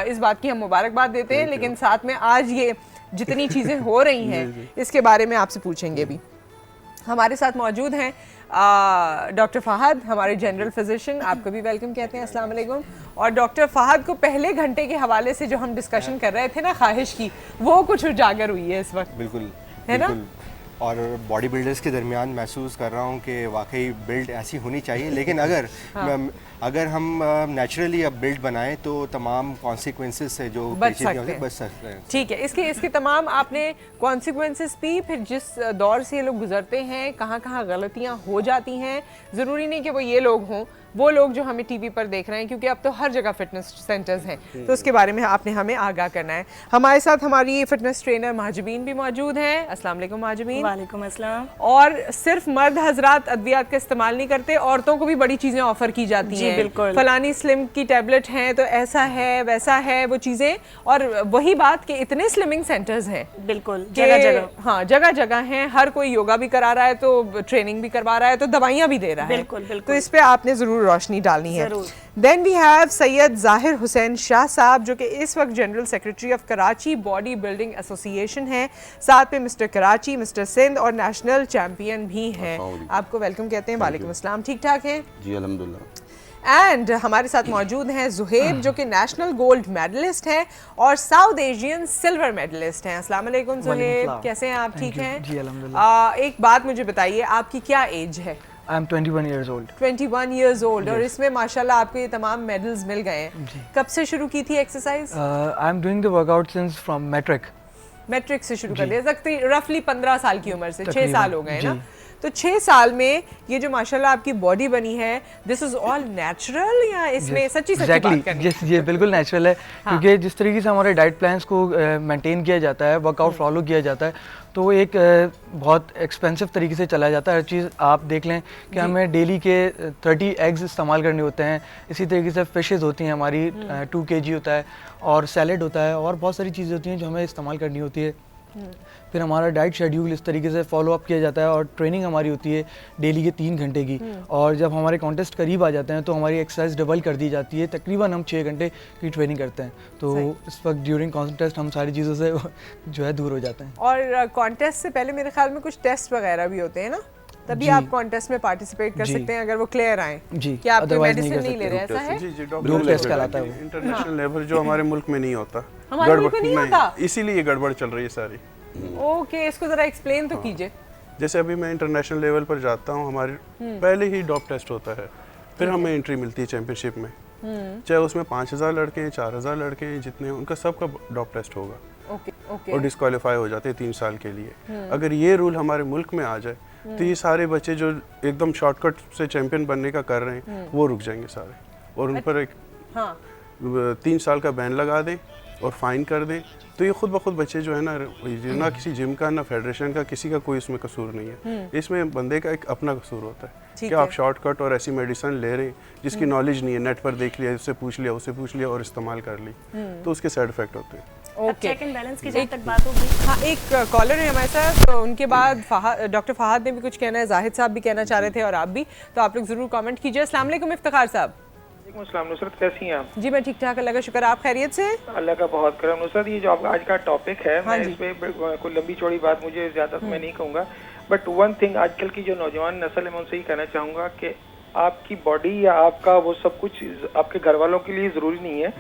इस बात की हम मुबारकबाद देते हैं, लेकिन साथ में आज ये जितनी चीज़ें हो रही हैं इसके बारे में आपसे पूछेंगे भी। हमारे साथ मौजूद हैं डॉक्टर फहद, हमारे जनरल फिजिशियन, आपको भी वेलकम कहते हैं, अस्सलाम वालेकुम। और डॉक्टर फहद को पहले घंटे के हवाले से जो हम डिस्कशन कर रहे थे ना ख्वाहिश की, वो कुछ उजागर हुई है इस वक्त। बिल्कुल है ना? और बॉडी बिल्डर्स के दरमियान महसूस कर रहा हूँ कि वाकई बिल्ड ऐसी होनी चाहिए, लेकिन अगर हम नेचुरली अब बिल्ड बनाएं तो तमाम कॉन्सिक्वेंसेस से जो बच सकते हैं। ठीक है, इसके तमाम आपने कॉन्सिक्वेंसेस भी, फिर जिस दौर से ये लोग गुजरते हैं, कहाँ कहाँ गलतियाँ हो जाती हैं, ज़रूरी नहीं कि वो ये लोग हों, वो लोग जो हमें टीवी पर देख रहे हैं, क्योंकि अब तो हर जगह फिटनेस सेंटर्स हैं, तो उसके बारे में आपने हमें आगाह करना है। हमारे साथ हमारी फिटनेस ट्रेनर महाजबीन भी मौजूद हैं। अस्सलाम वालेकुम महाजबीन। वालेकुम अस्सलाम। और सिर्फ मर्द हजरात अद्वियात का इस्तेमाल नहीं करते, औरतों को भी बड़ी चीज़ें ऑफर की जाती हैं। बिल्कुल। फलानी स्लिम की टैबलेट हैं तो ऐसा है वैसा है, वो चीज़ें। और वही बात कि इतने स्लिमिंग सेंटर्स हैं, बिल्कुल, जगह जगह, हाँ जगह जगह हैं, हर कोई योगा भी करा रहा है, तो ट्रेनिंग भी करवा रहा है, तो दवाइयाँ भी दे रहा है। बिल्कुल बिल्कुल। तो इस पे आपने ज़रूर रोशनी डालनी है। देन वी हैव सैयद ज़ाहिर हुसैन शाह साहब, जो कि इस वक्त general secretary of Karachi body building association है, साथ में मिस्टर कराची, मिस्टर सिंध और नेशनल चैम्पियन भी हैं। आपको वेलकम कहते हैं। वालेकुम अस्सलाम। ठीक ठाक हैं जी? अल्हम्दुलिल्लाह। एंड हमारे साथ मौजूद हैं जुहैब, जो कि नेशनल गोल्ड मेडलिस्ट हैं और साउथ एशियन सिल्वर मेडलिस्ट हैं। अस्सलाम वालेकुम जुहैब, कैसे हैं आप? ठीक हैं जी? अल्हम्दुलिल्लाह। एक बात मुझे बताइए, आपकी क्या एज है? I am 21 years old। 21 years old। और इसमें माशाल्लाह आपको ये तमाम मेडल्स मिल गए हैं। कब से शुरू की थी exercise? I am doing the workout since from matric से शुरू कर दिया, रफली 15 साल की उम्र से, 6 साल हो गए ना। तो 6 साल में ये जो माशाल्लाह आपकी बॉडी बनी है, दिस इज ऑल नेचुरल या इसमें सच्ची बात करनी? ये बिल्कुल नेचुरल है। क्योंकि जिस तरीके से हमारे डाइट प्लान्स को मेंटेन किया जाता है, वर्कआउट फॉलो किया जाता है, तो वो एक बहुत एक्सपेंसिव तरीके से चला जाता है। हर चीज़ आप देख लें कि हमें डेली के 30 एग्स इस्तेमाल करने होते हैं, इसी तरीके से फिशेस होती हैं हमारी, 2 kg होता है, और सैलेड होता है, और बहुत सारी चीज़ें होती हैं जो हमें इस्तेमाल करनी होती है। फिर हमारा डाइट शेड्यूल इस तरीके से फॉलो अप किया जाता है, और ट्रेनिंग हमारी होती है डेली के 3 घंटे की। और जब हमारे कॉन्टेस्ट करीब आ जाते हैं तो हमारी एक्सरसाइज डबल कर दी जाती है, तकरीबन हम 6 घंटे की ट्रेनिंग करते हैं। तो इस वक्त ड्यूरिंग कॉन्टेस्ट हम सारी चीज़ों से जो है दूर हो जाते हैं। और कॉन्टेस्ट से पहले मेरे ख्याल में कुछ टेस्ट वगैरह भी होते हैं ना, तभी आप कॉन्टेस्ट में पार्टिसिपेट कर सकते हैं अगर वो क्लियर आए जी। कि आप कोई मेडिसिन नहीं ले रहे, ऐसा है? जी जी, ग्रुप टेस्ट कहलाता है वो। इंटरनेशनल लेवल जो हमारे मुल्क में नहीं होता, हमारे मुल्क में नहीं होता, इसीलिए गड़बड़ चल रही है सारी। ओके, इसको जरा एक्सप्लेन तो कीजिए। जैसे अभी मैं इंटरनेशनल लेवल पर जाता हूँ, हमारे पहले ही डॉप टेस्ट होता है, फिर हमें एंट्री मिलती है चैंपियनशिप में, चाहे उसमें 5000 लड़के हैं, 4000 लड़के हैं, जितने उनका सबका डॉप टेस्ट होगा। और डिस्क्वालीफाई हो जाते हैं 3 साल के लिए। अगर ये रूल हमारे मुल्क में आ जाए तो ये सारे बच्चे जो एकदम शॉर्टकट से चैंपियन बनने का कर रहे हैं, वो रुक जाएंगे सारे, और उन पर एक 3 साल का बैन लगा दें और फाइन कर दें, तो ये खुद ब खुद बच्चे जो है ना किसी जिम का, ना फेडरेशन का, किसी का कोई इसमें कसूर नहीं है। इसमें बंदे का एक अपना कसूर होता है कि आप शॉर्टकट और ऐसी मेडिसिन ले रहे हैं जिसकी नॉलेज नहीं है, नेट पर देख लिया, उससे पूछ लिया, उससे पूछ लिया और इस्तेमाल कर ली, तो उसके साइड इफेक्ट होते हैं। चेक एंड बैलेंस की जब तक बात होगी। हाँ, एक कॉलर है हमारे साथ, तो उनके बाद डॉक्टर फहद ने भी कुछ कहना है, जाहिद साहब भी कहना चाह रहे थे, और आप भी, तो आप लोग जरूर कमेंट कीजिए। अस्सलाम वालेकुम इफ्तिखार साहब। अस्सलाम नुसरत, कैसी हैं आप? जी मैं ठीक ठाक, अल्लाह का शुक्र, आप खैरियत से? अल्लाह का बहुत करम। नुसरत, ये जो आपका आज का टॉपिक है, मैं इस पे कोई लंबी चौड़ी बात मुझे ज्यादा मैं नहीं कहूँगा, बट वन थिंग, आजकल की जो नौजवान नस्ल है, मैं उनसे ही कहना चाहूँगा कि आपकी बॉडी या आपका वो सब कुछ आपके घर वालों के लिए जरूरी नहीं है,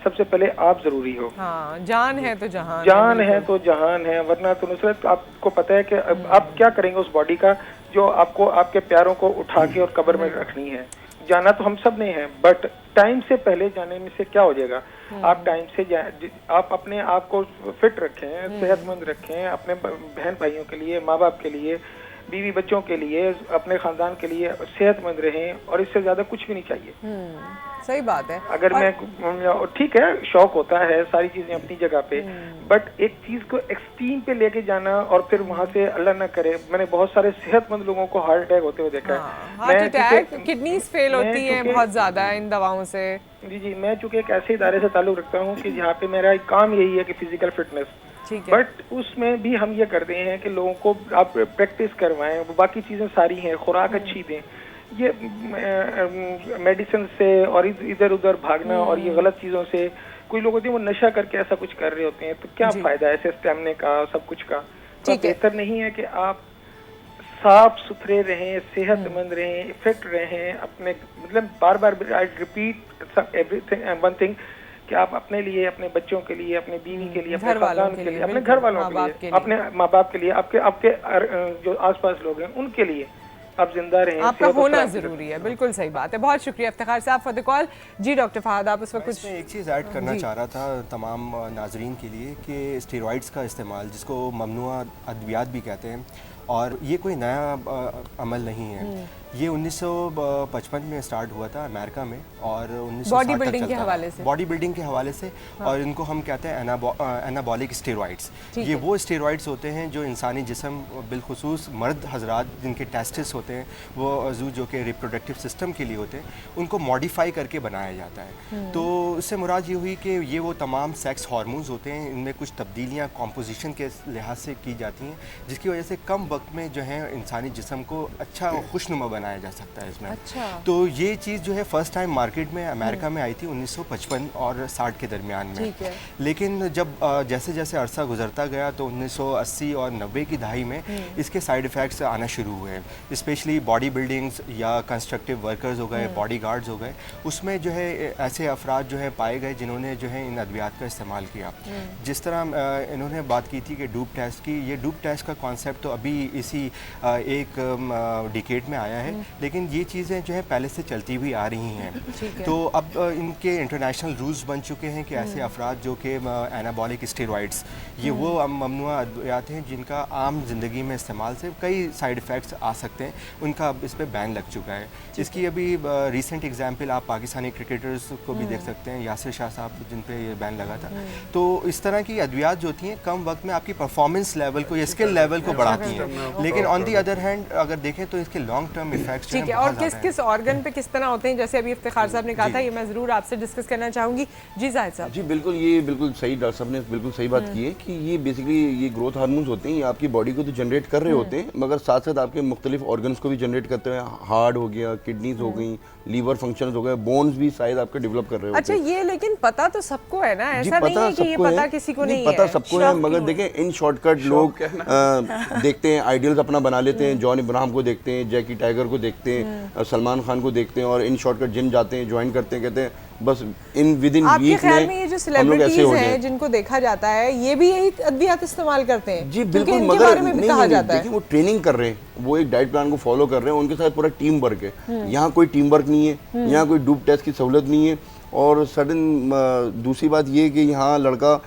सबसे पहले आप जरूरी हो। हाँ, जान है तो जहान, जान है तो जहान है, वरना तो नुसरत आपको पता है कि आप क्या करेंगे उस बॉडी का जो आपको आपके प्यारों को उठा के और कब्र में रखनी है। जाना तो हम सब ने है, बट टाइम से पहले जाने में से क्या हो जाएगा? आप टाइम से आप अपने आप को फिट रखें, सेहतमंद रखें, अपने बहन भाइयों के लिए, माँ बाप के लिए, बीवी बच्चों के लिए, अपने खानदान के लिए सेहतमंद रहें, और इससे ज्यादा कुछ भी नहीं चाहिए। सही बात है। अगर मैं ठीक है, शौक होता है, सारी चीजें अपनी जगह पे, बट एक चीज को एक्सट्रीम पे लेके जाना और फिर वहाँ से अल्लाह ना करे, मैंने बहुत सारे सेहतमंद लोगों को हार्ट अटैक होते हुए देखा है। हार्ट अटैक, किडनीज फेल होती है बहुत ज्यादा इन दवाओं से। जी जी, मैं चूंकि एक ऐसे इदारे से ताल्लुक रखता हूँ कि जहाँ पे मेरा काम यही है कि फिजिकल फिटनेस, ठीक है। बट उसमें भी हम ये करते हैं कि लोगों को आप प्रैक्टिस करवाएं, वो बाकी चीजें सारी हैं, खुराक अच्छी दें, ये मेडिसिन से और इधर उधर भागना और ये गलत चीजों से, कोई लोग होते हैं वो नशा करके ऐसा कुछ कर रहे होते हैं, तो क्या फायदा है ऐसे स्टेमिना का, सब कुछ का। तो बेहतर नहीं है कि आप साफ सुथरे रहें, सेहतमंद रहें, फिट रहें, अपने मतलब बार बार I repeat everything one thing कि आप अपने लिए, अपने बच्चों के लिए, अपने बीवी के लिए, अपने खानदान के लिए, अपने घर वालों के लिए, अपने माँ बाप के लिए, आपके जो आसपास लोग हैं उनके लिए आप जिंदा रहें, आपका होना जरूरी है। बिल्कुल सही बात है। बहुत शुक्रिया इफ्तिखार साहब फॉर द कॉल। जी डॉक्टर फहद, आप उस वक्त कुछ एक चीज़ ऐड करना चाह रहा था तमाम नाजरीन के लिए कि स्टेरॉइड्स का इस्तेमाल, जिसको ममनुआ अद्वियात भी कहते हैं, और ये कोई नया अमल नहीं है। ये 1955 में स्टार्ट हुआ था अमेरिका में और 1960 बॉडी बिल्डिंग के हवाले से, बॉडी बिल्डिंग के हवाले से। और इनको हम कहते हैं एनाबॉलिक स्टेरॉइड्स। ये वो स्टेरॉइड्स होते हैं जो इंसानी जिस्म, बिलखुसूस मर्द हजरात जिनके टेस्टिस होते हैं, वो अज़ू जो कि रिप्रोडक्टिव सिस्टम के लिए होते हैं, उनको मॉडिफाई करके बनाया जाता है। तो इससे मुराद ये हुई कि ये वो तमाम सेक्स हार्मोन्स होते हैं, इनमें कुछ तब्दीलियाँ कॉम्पोजिशन के लिहाज से की जाती हैं, जिसकी वजह से कम वक्त में जो है इंसानी जिस्म को अच्छा और खुशनुमा बनाया जा सकता है इसमें। अच्छा। तो ये चीज़ जो है फर्स्ट टाइम मार्केट में अमेरिका में आई थी 1955 और 60 के दरमियान में। ठीक है। लेकिन जब जैसे जैसे अरसा गुजरता गया तो 1980 और 90 की दहाई में इसके साइड इफ़ेक्ट्स आना शुरू हुए, स्पेशली बॉडी बिल्डिंग्स या कंस्ट्रक्टिव वर्कर्स हो गए, बॉडी गार्ड्स हो गए, उसमें जो है ऐसे अफराद जो है पाए गए जिन्होंने जो है इन अद्वियात का इस्तेमाल किया। जिस तरह इन्होंने बात की थी कि डूप टेस्ट की, ये डूप टेस्ट का कॉन्सेप्ट तो अभी इसी एक डिकेड में आया है, लेकिन ये चीज़ें जो है पहले से चलती हुई आ रही हैं। तो अब इनके इंटरनेशनल रूल्स बन चुके हैं कि ऐसे अफराद जो कि एनाबॉलिक स्टेरॉइड्स, ये वो ममनुआ अद्वियात हैं जिनका आम ज़िंदगी में इस्तेमाल से कई साइड इफ़ेक्ट्स आ सकते हैं, उनका अब इस पर बैन लग चुका है। इसकी अभी रिसेंट एग्जाम्पल आप पाकिस्तानी क्रिकेटर्स को भी देख सकते हैं, यासिर शाह साहब जिन पे ये बैन लगा था। तो इस तरह की अद्वियात जो होती हैं कम वक्त में आपकी परफॉर्मेंस लेवल को या स्किल लेवल को बढ़ाती हैं, लेकिन ऑन दी अदर हैंड अगर देखें तो इसके लॉन्ग टर्म इफेक्ट्स ठीक है। और किस किस ऑर्गन पे किस तरह होते हैं, जैसे अभी इफ्तिखार साहब ने कहा था, ये मैं ज़रूर आपसे डिस्कस करना चाहूँगी। जी जाहिद साहब। जी बिल्कुल, ये बिल्कुल सही, डॉक्टर साहब ने बिल्कुल सही बात की है कि ये बेसिकली ये ग्रोथ हार्मोन्स होते हैं, ये आपकी बॉडी को तो जनरेट कर रहे होते हैं, मगर साथ साथ आपके मुख्तलिफ ऑर्गन्स को भी जनरेट करते हैं। हार्ट हो गया, किडनीज हो गई, लीवर फंक्शंस हो गए, बोन्स भी शायद आपके डेवलप कर रहे होते हैं। अच्छा, ये लेकिन पता तो सबको है ना, ऐसा नहीं है कि ये पता किसी को नहीं है। पता सबको है, मगर देखें इन शॉर्टकट लोग देखते हैं, आइडियल्स अपना बना लेते हैं, जॉन इब्राहिम को देखते हैं, जैकी टाइगर को देखते हैं, सलमान खान को देखते हैं और इन शॉर्टकट जिम जाते हैं, ज्वाइन करते हैं, कहते हैं बस इन विद इन वीक में ये जो सेलिब्रिटीज हैं जिनको देखा जाता है, ये भी यही अद्वियात इस्तेमाल करते हैं। जी बिल्कुल, मगर देखिए वो ट्रेनिंग कर रहे हैं, वो एक डाइट प्लान को फॉलो कर रहे हैं, उनके साथ पूरा टीम वर्क है। यहाँ कोई टीम वर्क नहीं है, यहाँ कोई डूप टेस्ट की सहूलत नहीं है। और सडन दूसरी बात ये कि यहाँ लड़का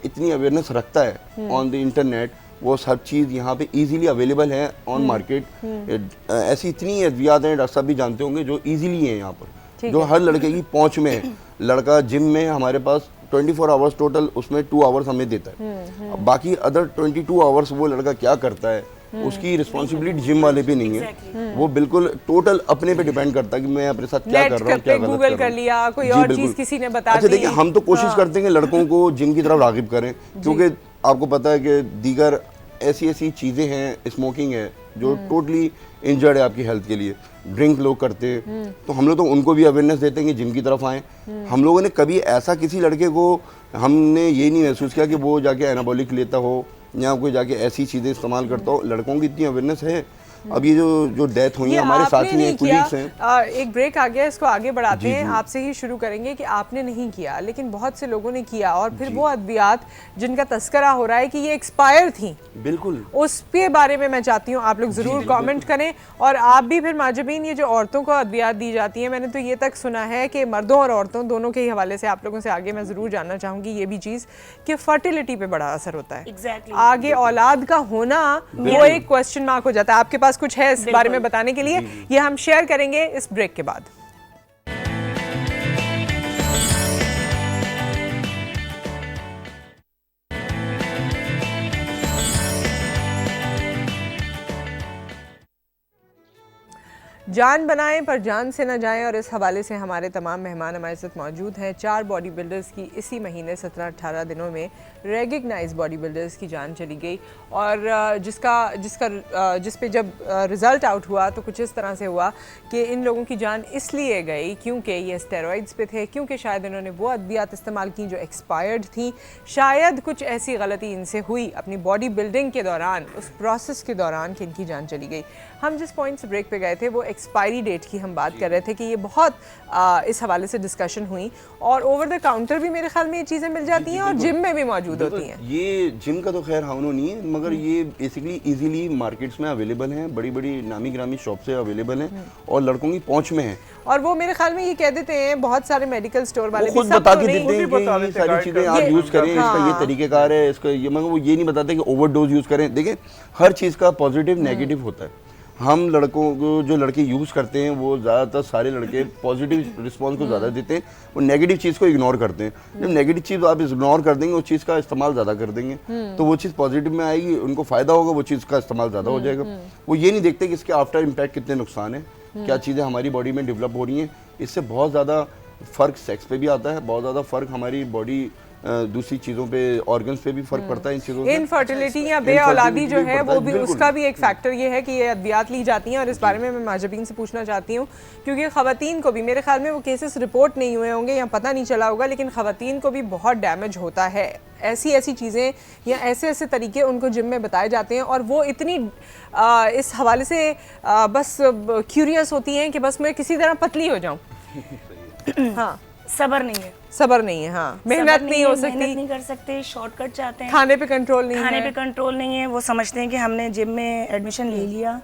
इतनी अवेयरनेस रखता है ऑन द इंटरनेट, वो सब चीज़ यहाँ पे इजीली अवेलेबल है ऑन मार्केट। ऐसी इतनी अद्वियात हैं, डॉक्टर साहब भी जानते होंगे, जो इजीली हैं यहाँ पर, जो हर लड़के की पहुँच में है। लड़का जिम में हमारे पास 24 आवर्स टोटल, उसमें 2 आवर्स हमें देता है, बाकी अदर 22 आवर्स वो लड़का क्या करता है उसकी रिस्पॉन्सिबिलिटी जिम वाले पे नहीं है। वो बिल्कुल टोटल अपने पे डिपेंड करता है कि मैं अपने साथ क्या कर रहा हूँ, क्या गलत गूगल कर लिया, कोई और चीज किसी ने बता दी। अच्छा देखिए, हम तो कोशिश करते हैं कि लड़कों को जिम की तरफ रागिब करें, क्योंकि आपको पता है कि दीगर ऐसी ऐसी चीज़ें हैं, स्मोकिंग है जो टोटली इंजर्ड है आपकी हेल्थ के लिए, ड्रिंक लोग करते हैं, तो हम लोग तो उनको भी अवेयरनेस देते हैं कि जिम की तरफ आएँ। हम लोगों ने कभी ऐसा किसी लड़के को हमने ये नहीं महसूस किया कि वो जाके एनाबॉलिक लेता हो या कोई जाके ऐसी चीज़ें इस्तेमाल करता हो। लड़कों की इतनी अवेयरनेस है। अब ये जो डेथ हुई है हमारे साथी हैं, कुलीग्स हैं। एक ब्रेक आ गया, इसको आगे बढ़ाते हैं। आपसे ही शुरू करेंगे कि आपने नहीं किया, लेकिन बहुत से लोगों ने किया, और फिर वो अद्वियात जिनका तस्करा हो रहा है कि ये एक्सपायर थी, बिल्कुल उस पे बारे में मैं चाहती हूँ आप लोग जरूर कमेंट करें। और आप भी फिर माजबीन, ये जो औरतों को अद्वियात दी जाती है, मैंने तो ये तक सुना है कि मर्दों और औरतों दोनों के ही हवाले से आप लोगों से आगे मैं जरूर जानना चाहूँगी ये भी चीज़ कि फर्टिलिटी पे बड़ा असर होता है। आगे औलाद का होना वो एक क्वेश्चन मार्क हो जाता है। आपके पास कुछ है इस बारे में बताने के लिए? ये हम शेयर करेंगे इस ब्रेक के बाद। जान बनाएं पर जान से न जाएं, और इस हवाले से हमारे तमाम मेहमान हमारे साथ मौजूद हैं। 4 बॉडी बिल्डर्स की इसी महीने 17-18 दिनों में रेगनाइज बॉडी बिल्डर्स की जान चली गई, और जिस पे जब रिज़ल्ट आउट हुआ तो कुछ इस तरह से हुआ कि इन लोगों की जान इसलिए गई क्योंकि ये स्टेरॉइड्स पे थे, क्योंकि शायद इन्होंने वो अद्वियात इस्तेमाल की जो एक्सपायर्ड थी, शायद कुछ ऐसी गलती इनसे हुई अपनी बॉडी बिल्डिंग के दौरान, उस प्रोसेस के दौरान कि इनकी जान चली गई। हम जिस पॉइंट से ब्रेक पे गए थे वो एक्सपायरी डेट की हम बात कर रहे थे कि ये बहुत इस हवाले से डिस्कशन हुई, और ओवर द काउंटर भी मेरे ख्याल में ये चीज़ें मिल जाती हैं और जिम में भी मौजूद होती हैं। ये जिम का तो खैर हाउनो नहीं है, मगर ये बेसिकली इजीली मार्केट्स में अवेलेबल हैं, बड़ी बड़ी नामी ग्रामी शॉप से अवेलेबल हैं और लड़कों की पहुंच में है। और वो मेरे ख्याल में ये कह देते हैं बहुत सारे मेडिकल स्टोर वाले खुद बता के देते हैं कि ये सारी चीजें आप यूज करें, इसका ये तरीकेकार है, इसका ये, मगर वो ये नहीं बताते कि ओवरडोज यूज करें। देखिए हर चीज का पॉजिटिव नेगेटिव होता है। हम लड़कों को, जो लड़के यूज करते हैं वो ज्यादातर सारे लड़के पॉजिटिव रिस्पॉन्स को ज्यादा देते हैं, वो नेगेटिव चीज को इग्नोर करते हैं। जब नेगेटिव चीज आप इग्नोर कर देंगे उस चीज का इस्तेमाल ज्यादा कर देंगे तो वो चीज पॉजिटिव में आएगी, उनको फायदा होगा, वो चीज का इस्तेमाल ज्यादा हो जाएगा। वो ये नहीं देखते कि इसके आफ्टर इम्पैक्ट कितने नुकसान है, क्या चीजें हमारी बॉडी में डेवलप हो रही हैं। इससे बहुत ज़्यादा फ़र्क सेक्स पे भी आता है, बहुत ज़्यादा फ़र्क हमारी बॉडी दूसरी चीज़ों पे, ऑर्गन्स पे भी फ़र्क पड़ता है इन चीज़ों से। इनफर्टिलिटी या बे औलादी जो है वो भी, उसका भी एक फैक्टर ये है कि ये अद्वियात ली जाती हैं, और इस बारे में मैं माजबीन से पूछना चाहती हूँ क्योंकि ख़वातीन को भी, मेरे ख्याल में वो केसेस रिपोर्ट नहीं हुए होंगे या पता नहीं चला होगा, लेकिन ख़वातीन को भी बहुत डैमेज होता है। ऐसी चीज़ें या ऐसे तरीके उनको जिम में बताए जाते हैं, और वो इतनी इस हवाले से बस क्यूरियस होती हैं कि बस मैं किसी तरह पतली हो जाऊँ। हाँ, सब्र नहीं है, सब्र नहीं है, हाँ, मेहनत नहीं हो सकती, मेहनत नहीं कर सकते, शॉर्टकट चाहते हैं, खाने पे कंट्रोल नहीं है, खाने पे कंट्रोल नहीं है। वो समझते हैं कि हमने जिम में एडमिशन ले लिया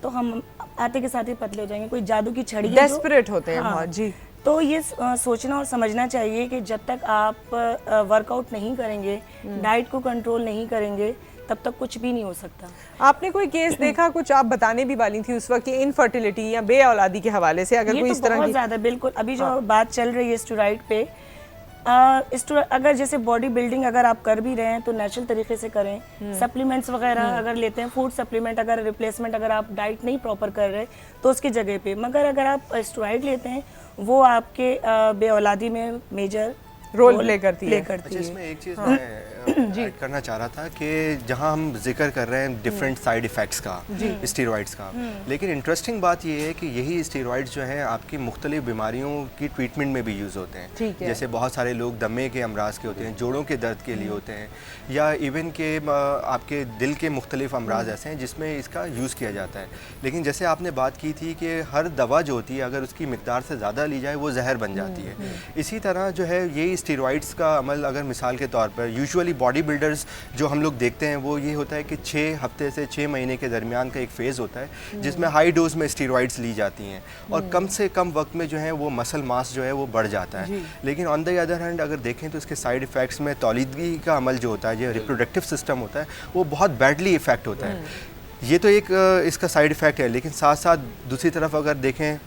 तो हम आते के साथ ही पतले हो जाएंगे, कोई जादू की छड़ी है, डेस्परेट होते हैं बहुत। जी, तो ये सोचना और समझना चाहिए कि जब तक आप वर्कआउट नहीं करेंगे, डाइट को कंट्रोल नहीं करेंगे, तब तक कुछ भी नहीं हो सकता। आपने कोई केस देखा, कुछ आप बताने भी वाली थी उस वक्त, इनफर्टिलिटी या बे औलादी के हवाले से, अगर कोई इस तरह बहुत ज़्यादा, बिल्कुल अभी जो बात चल रही है स्टेरॉइड पे, अगर जैसे बॉडी बिल्डिंग अगर आप कर भी रहे हैं तो नेचुरल तरीके से करें, सप्लीमेंट्स वगैरह अगर लेते हैं, फूड सप्लीमेंट अगर रिप्लेसमेंट, अगर आप डाइट नहीं प्रॉपर कर रहे तो उसकी जगह पे, मगर अगर आप स्टेरॉइड लेते हैं वो आपके बे औलादी में मेजर रोल प्ले करती है। अच्छा, इसमें एक चीज़ मैं ऐड करना चाह रहा था कि जहां हम जिक्र कर रहे हैं डिफरेंट साइड इफ़ेक्ट्स का स्टेरॉइड्स का, लेकिन इंटरेस्टिंग बात ये है कि यही स्टेरॉइड्स जो हैं आपकी मुख्तलिफ बीमारियों की ट्रीटमेंट में भी यूज़ होते हैं। जैसे बहुत सारे लोग दमे के अमराज के होते हैं, जोड़ों के दर्द के लिए होते हैं, या इवन के आपके दिल के मुख्तलिफ अमराज ऐसे हैं जिसमें इसका यूज़ किया जाता है। लेकिन जैसे आपने बात की थी कि हर दवा जो होती है अगर उसकी मिकदार से ज़्यादा ली जाए वो जहर बन जाती है। इसी तरह जो है यही स्टेरॉइड्स का अमल, अगर मिसाल के तौर पर यूजुअली बॉडी बिल्डर्स जो हम लोग देखते हैं वो ये होता है कि 6 हफ्ते से 6 महीने के दरमियान का एक फ़ेज़ होता है जिसमें हाई डोज में स्टेरॉइड्स ली जाती हैं, और कम से कम वक्त में जो है वो मसल मास जो है वो बढ़ जाता है। लेकिन ऑन द अदर हैंड अगर देखें तो इसके साइड इफ़ेक्ट्स में तौलीदगी का अमल जो होता है, जो रिप्रोडक्टिव सिस्टम होता है, वो बहुत बैडली इफ़ेक्ट होता है। ये तो एक इसका साइड इफ़ेक्ट है, लेकिन साथ साथ दूसरी तरफ अगर देखें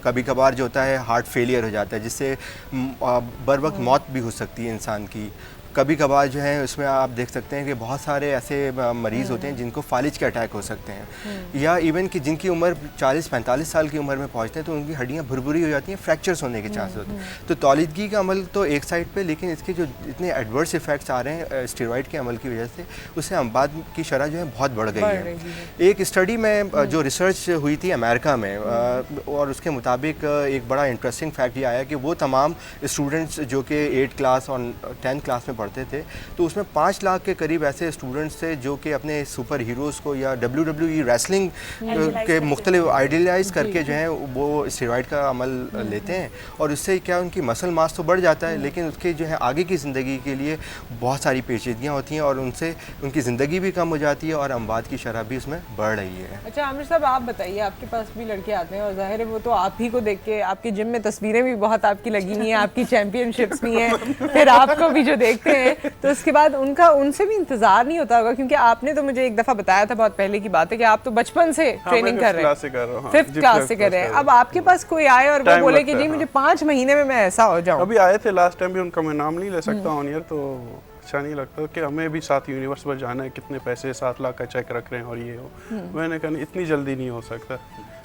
कभी कभार जो होता है हार्ट फेलियर हो जाता है, जिससे बर वक्त मौत भी हो सकती है इंसान की। कभी कभार जो है उसमें आप देख सकते हैं कि बहुत सारे ऐसे मरीज़ होते हैं जिनको फालिज के अटैक हो सकते हैं, या इवन कि जिनकी उम्र 40-45 साल की उम्र में पहुंचते हैं तो उनकी हड्डियां भुरभुरी हो जाती हैं, फ्रैक्चर्स होने के चांस होते हैं। तो तौलीदगी का अमल तो एक साइड पे, लेकिन इसके जो इतने एडवर्स इफेक्ट्स आ रहे हैं स्टेरॉइड के अमल की वजह से, उससे अमवात की शरह जो है बहुत बढ़ गई है। एक स्टडी में जो रिसर्च हुई थी अमेरिका में, और उसके मुताबिक एक बड़ा इंटरेस्टिंग फैक्ट ये आया कि वो तमाम स्टूडेंट्स जो कि 8th क्लास और 10th क्लास में पढ़ते थे, तो उसमें 5 लाख के करीब ऐसे स्टूडेंट्स थे जो कि अपने सुपर हीरोज़ को या WWE रेसलिंग के मुख्तलिफ आइडियलाइज करके जो है वो स्टेरॉइड का अमल लेते हैं, और उससे क्या उनकी मसल मास तो बढ़ जाता है, लेकिन उसके जो है आगे की ज़िंदगी के लिए बहुत सारी पेचीदगियाँ होती हैं, और उनसे उनकी ज़िंदगी भी कम हो जाती है और अमवात की शरह भी उसमें बढ़ रही है। अच्छा आमिर साहब, आप बताइए, आपके पास भी लड़के आते हैं और जाहिर है वो तो आप ही को देख के, आपके जिम में तस्वीरें भी बहुत आपकी लगी हुई हैं, आपकी चैंपियनशिप्स भी हैं, फिर आपको भी जो देखते हैं तो उसके बाद उनसे भी इंतजार नहीं होता होगा, क्योंकि आपने तो मुझे एक दफ़ा बताया था, बहुत पहले की बात है, कि आप तो बचपन से ट्रेनिंग कर रहे हैं, 5th क्लास से कर रहे हैं। अब आपके पास कोई आए और वो बोले कि जी मुझे 5 महीने में मैं ऐसा हो जाऊँ। अभी आए थे लास्ट टाइम भी, उनका मैं नाम नहीं ले सकता ऑन एयर, तो अच्छा नहीं लगता कि हमें भी 7 यूनिवर्स पर जाना है, कितने पैसे 7 लाख का चेक रख रहे हैं और ये हो। मैंने कहा इतनी जल्दी नहीं हो सकता,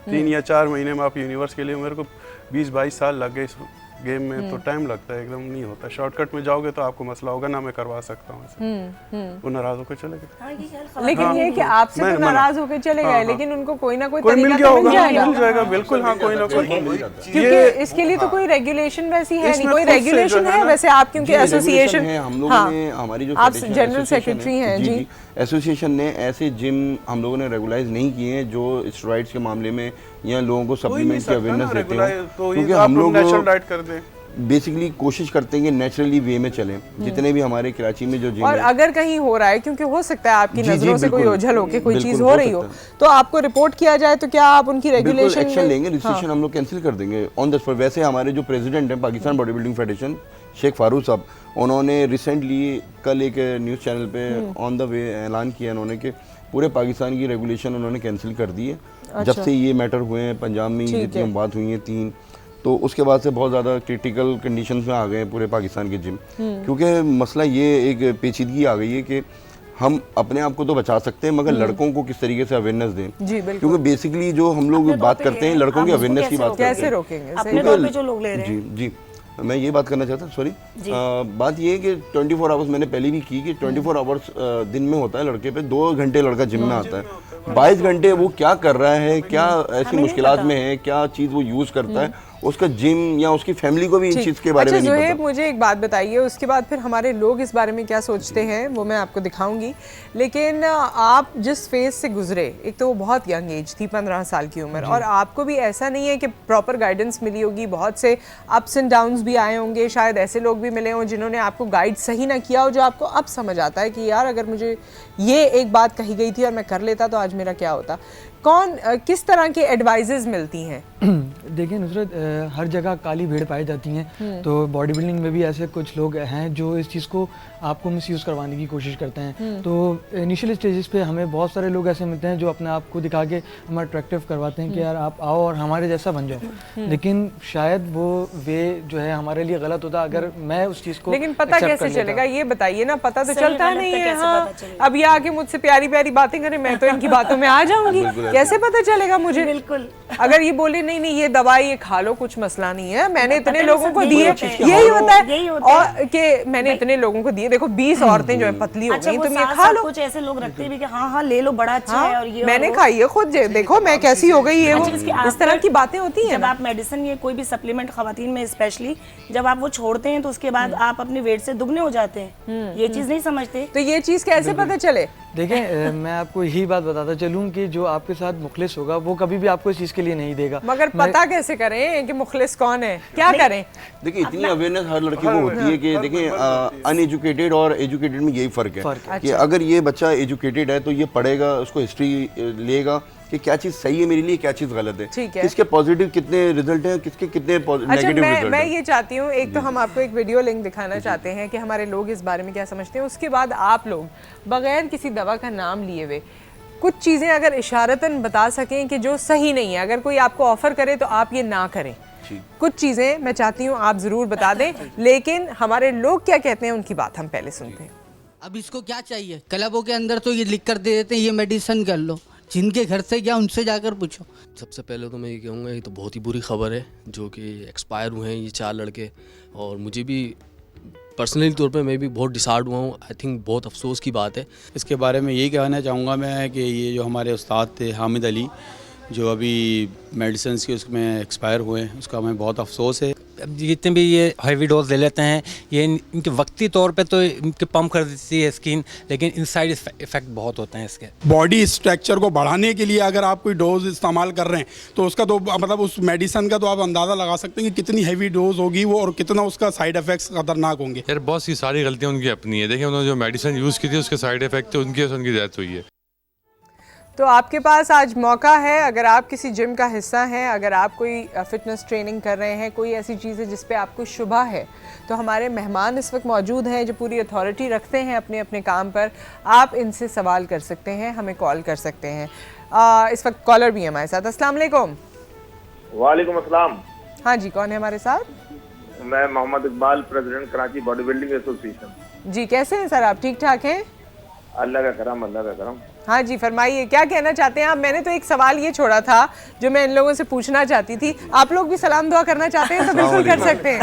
3 या 4 महीने में आप यूनिवर्स के लिए, मेरे को 20-22 साल लग गए इस गेम में, तो टाइम लगता है, एकदम नहीं होता। शॉर्टकट में जाओगे तो आपको मसला होगा ना, मैं करवा सकता हूँ ऐसे। वो नाराज होकर चले गए। लेकिन ये कि आपसे तो नाराज होकर चले गए, लेकिन उनको कोई ना कोई मिल तरीका गया तो मिल जाएगा बिल्कुल। हाँ, कोई ना कोई, क्योंकि इसके लिए तो कोई रेगुलेशन वैसी है नहीं, कोई रेगुलेशन है वैसे आप क्योंकि एसोसिएशन है, हम लोगों ने, हमारी जो आप जनरल सेक्रेटरी हैं जी, एसोसिएशन ने ऐसे जिम हम लोगों ने रेगुलाइज नहीं किए हैं जो स्टेरॉइड्स के मामले में या लोगों को सप्लीमेंट की अवेयरनेस देते हैं, क्योंकि हम लोग नेचुरल डाइट कर दें। बेसिकली कोशिश करते हैं कि नेचुरली वे में चलें, जितने भी हमारे कराची में जो जिम और अगर कहीं हो रहा है, क्योंकि हो सकता है आपकी नजरों से कोई ओझल हो के कोई चीज हो रही हो, तो आपको रिपोर्ट किया जाए तो क्या आप उनकी रेगुलेशन एक्शन लेंगे, रजिस्ट्रेशन हम लोग कैंसिल कर देंगे ऑन द स्पॉट। वैसे हमारे जो प्रेसिडेंट हैं Pakistan body building federation Sheikh Farooq साहब, उन्होंने रिसेंटली कल एक न्यूज़ चैनल पे ऑन द वे ऐलान किया उन्होंने कि पूरे पाकिस्तान की रेगुलेशन उन्होंने कैंसिल कर दी है। जब से ये मैटर हुए हैं पंजाब में जितनी बात हुई है 3, तो उसके बाद से बहुत ज़्यादा क्रिटिकल कंडीशंस में आ गए हैं पूरे पाकिस्तान के जिम, क्योंकि मसला ये एक पेचीदगी आ गई है कि हम अपने आप को तो बचा सकते हैं मगर लड़कों को किस तरीके से अवेयरनेस दें, क्योंकि बेसिकली जो हम लोग बात करते हैं लड़कों की अवेयरनेस की बात करते हैं, कैसे रोकेंगे अपने तौर पे जो लोग ले रहे हैं। जी जी, मैं ये बात करना चाहता हूँ, सॉरी, बात ये है कि 24 आवर्स मैंने पहले भी की कि 24 आवर्स दिन में होता है लड़के पे, 2 घंटे लड़का जिम में आता है, 22 घंटे वो क्या कर रहा है, क्या ऐसी मुश्किलात में है, क्या चीज़ वो यूज़ करता है, उसका जिम या उसकी फैमिली को भी इन चीज़ के बारे में नहीं पता। मुझे एक बात बताइए, उसके बाद फिर हमारे लोग इस बारे में क्या सोचते हैं वो मैं आपको दिखाऊंगी, लेकिन आप जिस फेज से गुजरे, एक तो वो बहुत यंग एज थी, 15 साल की उम्र, और आपको भी ऐसा नहीं है कि प्रॉपर गाइडेंस मिली होगी, बहुत से अप्स एंड डाउन्स भी आए होंगे, शायद ऐसे लोग भी मिले हों जिन्होंने आपको गाइड सही ना किया हो, जो आपको अब समझ आता है कि यार अगर मुझे ये एक बात कही गई थी और मैं कर लेता तो आज मेरा क्या होता। किस तरह की एडवाइजेज मिलती हैं? देखिए नुसरत, हर जगह काली भीड़ पाई जाती हैं, तो बॉडी बिल्डिंग में भी ऐसे कुछ लोग हैं जो इस चीज़ को आपको मिसयूज़ करवाने की कोशिश करते हैं। तो इनिशियल स्टेजेस पे हमें बहुत सारे लोग ऐसे मिलते हैं जो अपने आप को दिखा के हमें अट्रैक्टिव करवाते हैं कि यार आप आओ और हमारे जैसा बन जाओ, लेकिन शायद वो वे जो है हमारे लिए गलत होता अगर मैं उस चीज़ को। लेकिन पता कैसे चलेगा ये बताइए ना, पता तो चलता नहीं है। हाँ, अब ये आके मुझसे प्यारी प्यारी बातें करें, मैं तो इनकी बातों में आ जाऊंगी, कैसे पता चलेगा मुझे? बिल्कुल, अगर ये बोले नहीं नहीं ये दवाई ये खा लो कुछ मसला नहीं है, मैंने इतने लोगों को दिए, यही होता है, और कि मैंने इतने लोगों को दिए, देखो 20 औरतें जो है पतली हो गई, तुम ये खा लो। कुछ ऐसे लोग रखते भी कि हाँ हाँ ले लो, बड़ा अच्छा है, और ये मैंने खाई है खुद, देखो मैं कैसी हो गई है, इस तरह की बातें होती हैं। जब आप मेडिसिन या कोई भी सप्लीमेंट खवातीन में स्पेशली जब आप वो छोड़ते हैं तो उसके बाद आप अपने वेट से दुगने हो जाते हैं, ये चीज नहीं समझते। तो ये चीज कैसे पता चले? देखिए मैं आपको यही बात बताता चलूं कि जो आपके साथ मुखलिस होगा वो कभी भी आपको इस चीज़ के लिए नहीं देगा। मगर पता कैसे करें कि मुखलिस कौन है, क्या करें? देखिए इतनी अवेयरनेस हर लड़की को होती है कि देखिए अनएजुकेटेड और एजुकेटेड में यही फ़र्क है कि अगर ये बच्चा एजुकेटेड है तो ये पढ़ेगा, उसको हिस्ट्री लेगा कि क्या चीज़ सही है मेरे लिए, क्या चीज़ गलत है, किसके पॉजिटिव कितने रिजल्ट हैं, किसके कितने नेगेटिव रिजल्ट हैं। मैं ये चाहती हूँ, एक तो हम आपको एक वीडियो लिंक दिखाना चाहते हैं कि हमारे लोग इस बारे में क्या समझते हैं, उसके बाद आप लोग बगैर किसी दवा का नाम लिए हुए कुछ चीज़ें अगर इशारतन बता सकें कि जो सही नहीं है, अगर कोई आपको ऑफर करे तो आप ये ना करें। कुछ चीज़ें मैं चाहती हूँ आप ज़रूर बता दें, लेकिन हमारे लोग क्या कहते हैं उनकी बात हम पहले सुनते हैं। अब इसको क्या चाहिए, क्लबों के अंदर तो ये लिख कर दे देते हैं ये मेडिसिन कर लो, जिनके घर से क्या उनसे जाकर पूछो। सबसे पहले तो मैं ये कहूँगा ये तो बहुत ही बुरी खबर है जो कि एक्सपायर हुए हैं ये 4 लड़के, और मुझे भी पर्सनली तौर पे मैं भी बहुत डिसहार्ड हुआ हूँ। आई थिंक बहुत अफसोस की बात है। इसके बारे में यही कहना चाहूँगा मैं कि ये जो हमारे उस्ताद थे हामिद अली जो अभी मेडिसिन के उसमें एक्सपायर हुए हैं, उसका हमें बहुत अफसोस है। जितने भी ये हैवी डोज ले लेते हैं ये इनके वक्ती तौर पे तो इनके पम्प कर देती है स्किन, लेकिन इनसाइड इफेक्ट बहुत होते हैं इसके। बॉडी स्ट्रक्चर को बढ़ाने के लिए अगर आप कोई डोज इस्तेमाल कर रहे हैं तो उसका तो मतलब उस मेडिसिन का तो आप अंदाज़ा लगा सकते हैं कि कितनी हैवी डोज होगी वो और कितना उसका साइड इफेक्ट्स खतरनाक होंगे। यार बहुत सी सारी गलतियाँ उनकी अपनी है। देखिए उन्होंने जो मेडिसिन यूज़ की थी उसके साइड इफेक्ट थे, उनकी डेथ हुई है। तो आपके पास आज मौका है, अगर आप किसी जिम का हिस्सा हैं, अगर आप कोई फ़िटनेस ट्रेनिंग कर रहे हैं, कोई ऐसी चीज़ है जिस पे आपको शुबा है, तो हमारे मेहमान इस वक्त मौजूद हैं जो पूरी अथॉरिटी रखते हैं अपने अपने काम पर। आप इनसे सवाल कर सकते हैं, हमें कॉल कर सकते हैं। इस वक्त कॉलर भी है हमारे साथ। अस्सलाम वालेकुम। वालेकुम अस्सलाम। हाँ जी, कौन है हमारे साथ? मैं Mohammad Iqbal, president Karachi body building association. जी कैसे हैं सर आप? ठीक ठाक हैं? अल्लाह का करम, अल्लाह का करम। हाँ जी फरमाइए, क्या कहना चाहते हैं आप? मैंने तो एक सवाल ये छोड़ा था जो मैं इन लोगों से पूछना चाहती थी। आप लोग भी सलाम दुआ करना चाहते हैं तो बिल्कुल कर सकते हैं।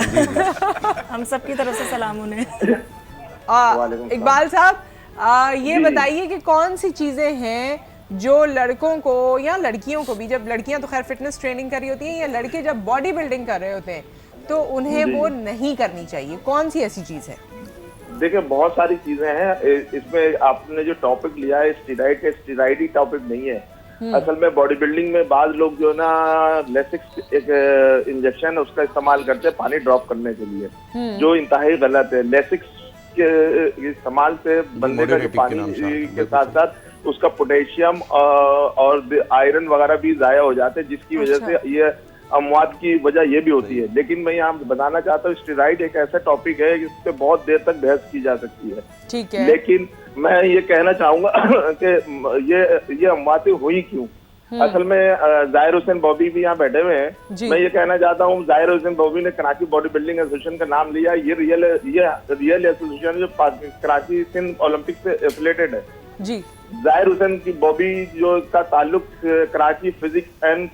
हम सबकी तरफ से सलाम उन्हें। इकबाल साहब ये बताइए कि कौन सी चीज़ें हैं जो लड़कों को या लड़कियों को भी, जब लड़कियां तो खैर फिटनेस ट्रेनिंग कर रही होती हैं या लड़के जब बॉडी बिल्डिंग कर रहे होते हैं, तो उन्हें वो नहीं करनी चाहिए? कौन सी ऐसी चीज़ है? देखिए बहुत सारी चीजें हैं इसमें। आपने जो टॉपिक लिया है स्टेरॉइड का, स्टेरॉइड ही टॉपिक नहीं है। असल में बॉडी बिल्डिंग में बाद लोग जो ना लेसिक्स एक इंजेक्शन है उसका इस्तेमाल करते हैं पानी ड्रॉप करने के लिए, जो इंतहाई गलत है। लेसिक्स के इस्तेमाल से बंदे का जो पानी के साथ साथ उसका पोटेशियम और आयरन वगैरह भी जाया हो जाते हैं, जिसकी वजह से ये अमवात की वजह ये भी होती है। लेकिन मैं यहाँ बताना चाहता हूँ स्टेरॉइड एक ऐसा टॉपिक है जिस पे बहुत देर तक बहस की जा सकती है। ठीक है। लेकिन मैं ये कहना चाहूंगा कि ये अमवातें हुई क्यों। असल में जाहिर हुसैन बॉबी भी यहाँ बैठे हुए हैं। मैं ये कहना चाहता हूँ जाहिर हुसैन बॉबी ने कराची बॉडी बिल्डिंग एसोसिएशन का नाम लिया। ये रियल एसोसिएशन जो कराची सिंध ओलंपिक से एफिलेटेड है जी। जाहिर हुसैन की बॉबी जो का ताल्लुक कराची फिजिक्स एंड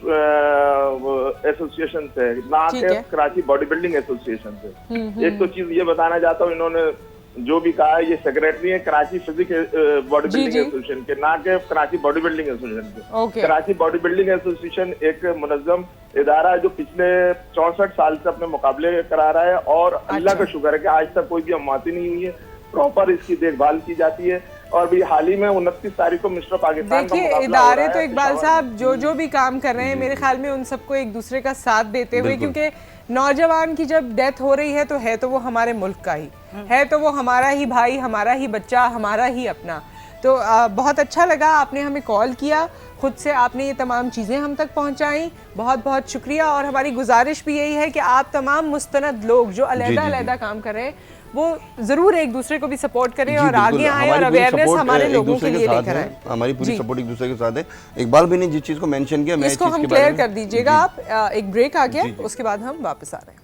एसोसिएशन से, ना कि कराची बॉडी बिल्डिंग एसोसिएशन से। एक तो चीज ये बताना चाहता हूँ, इन्होंने जो भी कहा है ये सेक्रेटरी है Karachi physics body building association के, ना के कराची बॉडी बिल्डिंग एसोसिएशन के। कराची बॉडी बिल्डिंग एसोसिएशन एक मुनज़्ज़म इदारा है जो पिछले 64 साल से अपने मुकाबले करा रहा है और अल्लाह का शुक्र है कि आज तक कोई भी अमवाती नहीं हुई है। प्रॉपर इसकी देखभाल की जाती है। और भी हाल ही में 29 तारीख को मिस्टर पाकिस्तान का मुकाबला इदारे तो इकबाल साहब जो भी काम कर रहे हैं मेरे ख्याल में उन सबको एक दूसरे का साथ देते हुए, क्योंकि नौजवान की जब डेथ हो रही है तो वो हमारे मुल्क का ही है, तो वो हमारा ही भाई, हमारा ही बच्चा, हमारा ही अपना। तो बहुत अच्छा लगा आपने हमें कॉल किया, खुद से आपने ये तमाम चीज़ें हम तक पहुंचाई। बहुत बहुत शुक्रिया। और हमारी गुजारिश भी यही है कि आप तमाम मुस्तनद लोग जो अलग-अलग काम कर रहे हैं वो जरूर एक दूसरे को भी सपोर्ट करें और आगे आए और अवेयरनेस हमारे लोगों के लिए लेकर आए। हमारी पूरी सपोर्ट एक दूसरे के साथ है। इकबाल भी ने जिस चीज को मेंशन किया, मैं इसको हम क्लियर कर दीजिएगा आप। एक ब्रेक आ गया, उसके बाद हम वापस आ रहे हैं।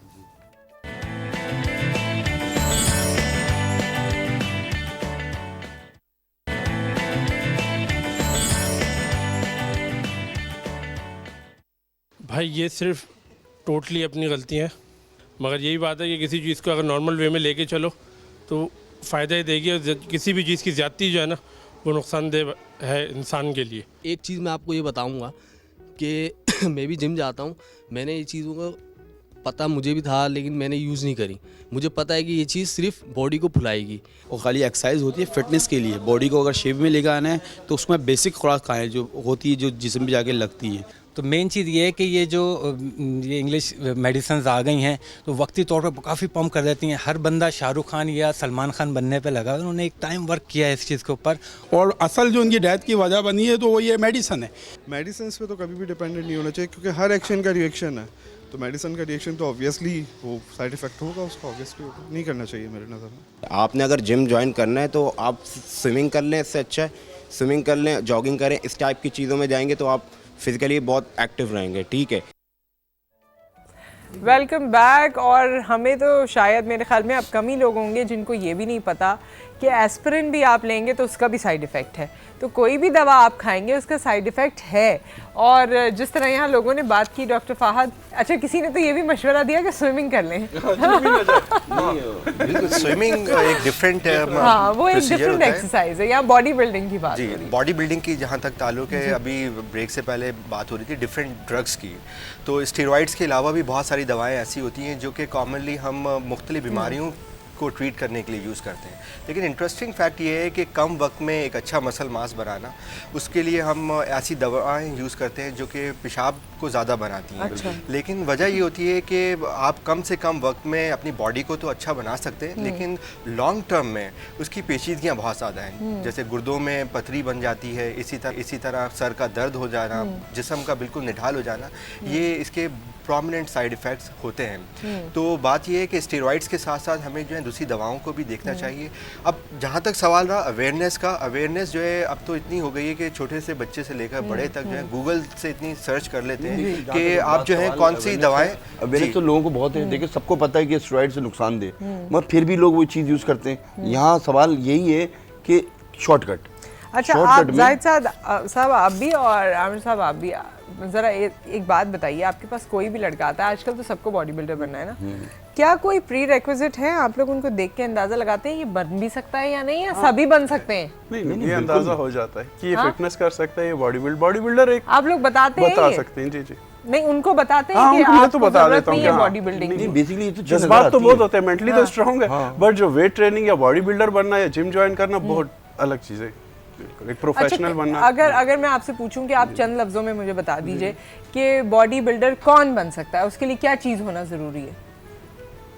भाई ये सिर्फ टोटली अपनी गलती है, मगर यही बात है कि किसी चीज़ को अगर नॉर्मल वे में लेके चलो तो फ़ायदा ही देगी, और किसी भी चीज़ की ज़्यादती जो है ना वो नुकसानदेह है इंसान के लिए। एक चीज़ मैं आपको ये बताऊंगा कि मैं भी जिम जाता हूँ, मैंने ये चीज़ों का पता मुझे भी था लेकिन मैंने यूज़ नहीं करी। मुझे पता है कि ये चीज़ सिर्फ बॉडी को फुलाएगी और खाली एक्सरसाइज होती है फिटनेस के लिए। बॉडी को अगर शेप में लेकर आना है तो उसमें बेसिक खुराक खाएं जो होती है, जो जिस्म में जाके लगती है। तो मेन चीज़ ये है कि ये इंग्लिश मेडिसिन आ गई हैं तो वक्ती तौर पर काफ़ी पम्प कर देती हैं। हर बंदा शाहरुख खान या सलमान खान बनने पे लगा, उन्होंने एक टाइम वर्क किया है इस चीज़ के ऊपर। और असल जो उनकी डेथ की वजह बनी है तो वो ये मेडिसिन है। मेडिसिन पे तो कभी भी डिपेंडेंट नहीं होना चाहिए, क्योंकि हर एक्शन का रिएक्शन है। तो मेडिसिन का रिएक्शन तो ऑब्वियसली वो साइड इफेक्ट होगा उसका, ऑब्वियसली होगा, नहीं करना चाहिए मेरे नज़र में। आपने अगर जिम ज्वाइन करना है तो आप स्विमिंग कर लें, इससे अच्छा है स्विमिंग कर लें, जॉगिंग करें। इस टाइप की चीज़ों में जाएंगे तो आप फिजिकली बहुत एक्टिव रहेंगे। ठीक है, वेलकम बैक। और हमें तो शायद मेरे ख्याल में अब कम ही लोग होंगे जिनको ये भी नहीं पता कि एस्पिरिन भी आप लेंगे तो उसका भी साइड इफ़ेक्ट है। तो कोई भी दवा आप खाएंगे उसका साइड इफ़ेक्ट है। और जिस तरह यहाँ लोगों ने बात की, डॉक्टर फ़ाहद, अच्छा किसी ने तो ये भी मशवरा दिया कि स्विमिंग कर लें। बिल्कुल, स्विमिंग एक डिफरेंट हाँ वो एक डिफरेंट एक्सरसाइज है। यहाँ बॉडी बिल्डिंग की बात जी, बॉडी बिल्डिंग की जहाँ तक ताल्लुक है, अभी ब्रेक से पहले बात हो रही थी डिफरेंट ड्रग्स की। तो स्टेरॉइड्स के अलावा भी बहुत सारी दवाएँ ऐसी होती हैं जो कि कॉमनली हम मुख्तलिफ बीमारियों को ट्रीट करने के लिए यूज़ करते हैं। लेकिन इंटरेस्टिंग फैक्ट ये है कि कम वक्त में एक अच्छा मसल मास बनाना, उसके लिए हम ऐसी दवाएं यूज़ करते हैं जो कि पेशाब को ज़्यादा बनाती हैं। अच्छा। लेकिन वजह ये होती है कि आप कम से कम वक्त में अपनी बॉडी को तो अच्छा बना सकते हैं, लेकिन लॉन्ग टर्म में उसकी पेचीदगियाँ बहुत ज़्यादा हैं। जैसे गुर्दों में पथरी बन जाती है, इसी तरह सर का दर्द हो जाना, जिस्म का बिल्कुल निढाल हो जाना, ये इसके प्रोमिनेंट साइड इफ़ेक्ट्स होते हैं। तो बात ये है कि स्टेरॉइड्स के साथ साथ हमें जो है दूसरी दवाओं को भी देखना चाहिए। अब जहाँ तक सवाल रहा अवेयरनेस का, अवेयरनेस जो है अब तो इतनी हो गई है कि छोटे से बच्चे से लेकर बड़े तक जो है गूगल से इतनी सर्च कर लेते हैं कि आप जो है कौन सी दवाएं। अवेयरनेस तो लोगों को बहुत है, देखिए सबको पता है कि स्टेरॉइड से नुकसान दे, मगर फिर भी लोग वो चीज़ यूज़ करते हैं। यहाँ सवाल यही है कि शॉर्टकट। अच्छा, आप जाहिद साहब आप भी और आमिर साहब आप भी ज़रा एक बात बताइए, आपके पास कोई भी लड़का आता है, आजकल तो सबको बॉडी बिल्डर बनना है ना, क्या कोई प्री रिक्विजिट है? आप लोग उनको देख के अंदाजा लगाते हैं ये बन भी सकता है या नहीं, या सभी बन सकते हैं? नहीं, ये अंदाजा हो जाता है कि ये फिटनेस कर सकता है, ये बॉडी बिल्डर एक आप लोग बताते हैं, बता सकते हैं। जी जी नहीं, उनको बताते हैं कि मैं तो बता देता हूँ बॉडी बिल्डिंग। नहीं, बेसिकली तो जज्बात तो बहुत होते हैं, मेंटली तो स्ट्रांग है, बट जो वेट ट्रेनिंग या बॉडी बिल्डर बनना या जिम ज्वाइन करना बहुत अलग चीज़ है, एक प्रोफेशनल बनना। अगर मैं आपसे पूछूं कि आप चंद लफ्जों में मुझे बता दीजिए कि बॉडी बिल्डर कौन बन सकता है, उसके लिए क्या चीज़ होना ज़रूरी है?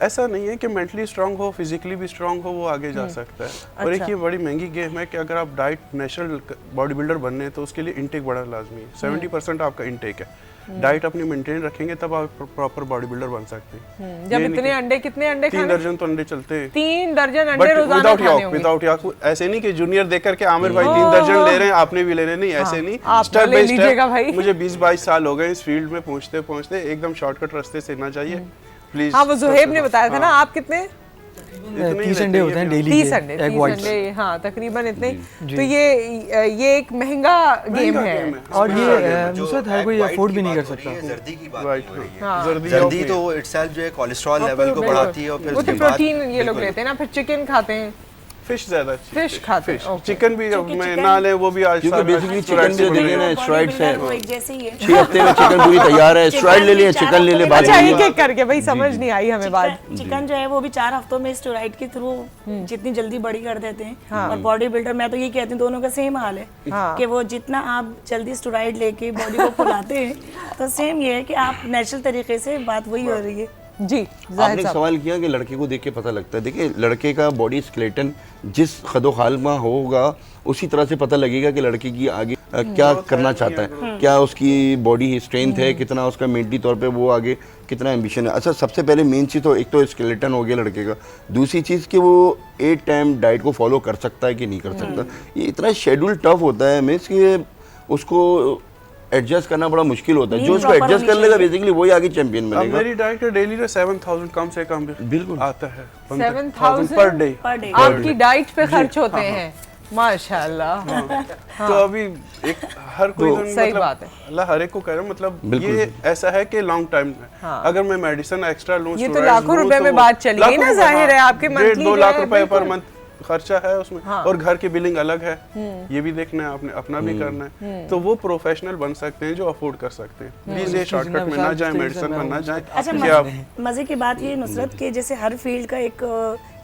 ऐसा नहीं है कि मेंटली स्ट्रांग हो, फिजिकली भी स्ट्रांग हो, वो आगे जा सकता है। और एक ये बड़ी महंगी गेम है कि अगर आप डाइट नेचुरल बॉडी बिल्डर बनने हैं तो उसके लिए इंटेक बड़ा लाजमी है। 70% आपका इंटेक है, डाइट अपनी मेंटेन रखेंगे तब आप प्रॉपर बॉडी बिल्डर बन सकते हैं। जब इतने अंडे, कितने अंडे खाने? 3 दर्जन तो अंडे चलते हैं। 3 दर्जन अंडे रोजाना खाने होंगे। विदाउट याक, ऐसे नहीं कि जूनियर देकर के आमिर भाई 3 दर्जन ले रहे हैं आपने भी लेने, नहीं ऐसे नहीं, स्टेप बाय स्टेप। मुझे 20-22 साल हो गए इस फील्ड में पहुंचते पहुंचते, एकदम शॉर्टकट रास्ते से ना चाहिए प्लीज। हाँ, वो जुहैब ने बताया था ना, आप कितने 30 अंडे होते हैं डेली, 30 अंडे, हाँ तकरीबन इतने। तो ये एक महंगा गेम है, और ये नुसरत हर कोई अफोर्ड भी नहीं कर सकता। जर्दी की बात हो रही है, जर्दी तो इटसेल्फ जो है कोलेस्ट्रॉल लेवल को बढ़ाती है, और फिर वो तो प्रोटीन ये लोग लेते हैं ना, फिर चिकन खाते हैं, फिश ज्यादा, फिश खाते हैं, चिकन भी में ना ले, वो भी आज क्योंकि बेसिकली चिकन भी देखिए ना स्टेरॉइड्स है, वो एक जैसे ही है। 6 हफ्ते में चिकन पूरी तैयार है, स्टेरॉइड ले लिए, चिकन ले ले, बात अच्छा एक एक करके, भाई समझ नहीं आई हमें बात। चिकन जो है वो भी 4 हफ्तों में स्टेरॉइड के थ्रू जितनी जल्दी बड़ी कर देते हैं। और बॉडी बिल्डर, मैं तो ये कहती हूँ दोनों का सेम हाल है कि वो जितना आप जल्दी स्टेरॉइड लेके बॉडी को फुलाते हैं, तो सेम ये है कि आप नेचुरल तरीके से, बात वही हो रही है। जी, आपने सवाल किया कि लड़के को देख के पता लगता है। देखिए लड़के का बॉडी स्केलेटन जिस खदोखाल में होगा उसी तरह से पता लगेगा कि लड़के की आगे क्या करना चाहता है, क्या उसकी बॉडी स्ट्रेंथ है, कितना उसका मेंटली तौर पे वो आगे कितना एम्बिशन है। अच्छा, सबसे पहले मेन चीज़ तो एक तो स्केलेटन हो गया लड़के का, दूसरी चीज़ कि वो 8 टाइम डाइट को फॉलो कर सकता है कि नहीं कर सकता। ये इतना शेड्यूल टफ होता है मीन्स कि उसको एडजस्ट करना बड़ा मुश्किल होता है। जो उसको एडजस्ट कर लेगा बेसिकली वही आगे चैंपियन बनेगा। मेरी डाइट का डेली 7000 कम से कम बिल्कुल आता है, 7000 पर डे आपकी डाइट पे खर्च होते हैं, माशाल्लाह। तो अभी एक हर कोई सही बात है, अल्लाह हर एक को करे, मतलब ये ऐसा है कि लॉन्ग टाइम में अगर मैं मेडिसिन एक्स्ट्रा लूं, ये तो लाखों रुपए में बात चली गई ना, जाहिर है आपके मंथली 2 लाख रुपए पर मंथ खर्चा है उसमें। और घर की बिलिंग अलग है, ये भी देखना है आपने, अपना भी करना है। तो वो प्रोफेशनल बन सकते हैं जो अफोर्ड कर सकते हैं। प्लीज ये शॉर्टकट में ना जाए, मेडिसिन में ना जाए। अच्छा, मजे की बात ये नुसरत के जैसे हर फील्ड का एक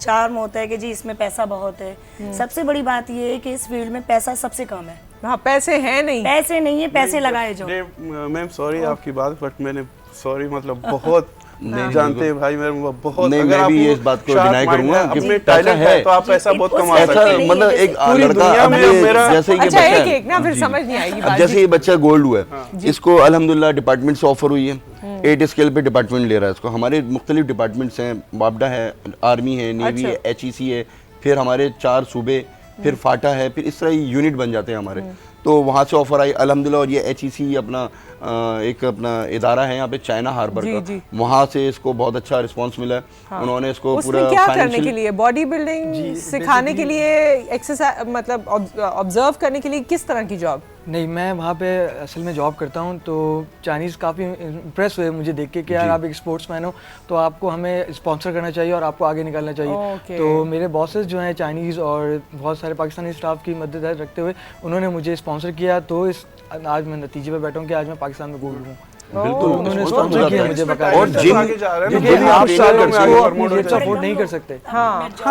चार्म होता है कि जी इसमें पैसा बहुत है। सबसे बड़ी बात ये है कि इस फील्ड में पैसा सबसे कम है। हाँ, पैसे हैं नहीं, पैसे नहीं है, पैसे लगाए जो। मैम सॉरी आपकी बात, बट मैंने सॉरी मतलब बहुत नहीं जानते भाई, मैं बहुत नहीं, मैं भी इस बात को डिनाई करूंगा कि टैलेंट है तो आप पैसा बहुत कमा सकते हैं। मतलब एक लड़का जैसे ही अच्छा एक ना, फिर समझ नहीं आएगी बात। जैसे ये बच्चा गोल्ड हुआ है, इसको अल्हम्दुलिल्लाह डिपार्टमेंट से ऑफर हुई है, 8 स्केल पे डिपार्टमेंट ले रहा है इसको। हमारे मुख्तलिफ डिपार्टमेंट्स हैं, वापडा है, आर्मी है, नेवी है, HEC है, फिर हमारे 4 सूबे, फिर फाटा है, फिर इस तरह यूनिट बन जाते हैं हमारे। तो वहाँ से ऑफर आई अल्हम्दुलिल्लाह। और ये HEC अपना एक अपना इदारा है यहाँ पे चाइना हार्बर का, वहाँ से इसको बहुत अच्छा रिस्पांस मिला है। उन्होंने इसको पूरा क्या करने के लिए, बॉडी बिल्डिंग सिखाने के लिए, एक्सरसाइज मतलब ऑब्जर्व करने के लिए, किस तरह की जॉब? नहीं, मैं वहाँ पे असल में जॉब करता हूँ, तो चाइनीज़ काफ़ी इम्प्रेस हुए मुझे देख के कि यार आप एक स्पोर्ट्समैन हो, तो आपको हमें स्पॉन्सर करना चाहिए और आपको आगे निकालना चाहिए। तो मेरे बॉसेस जो हैं चाइनीज़ और बहुत सारे पाकिस्तानी स्टाफ की मदद रखते हुए उन्होंने मुझे स्पॉन्सर किया। तो आज मैं नतीजे पर बैठा हूँ कि आज मैं पाकिस्तान में गोल्ड हूँ। बिल्कुल, उन्होंने स्पॉन्सर किया मुझे बकायदा। और जिम आप सपोर्ट नहीं कर सकते।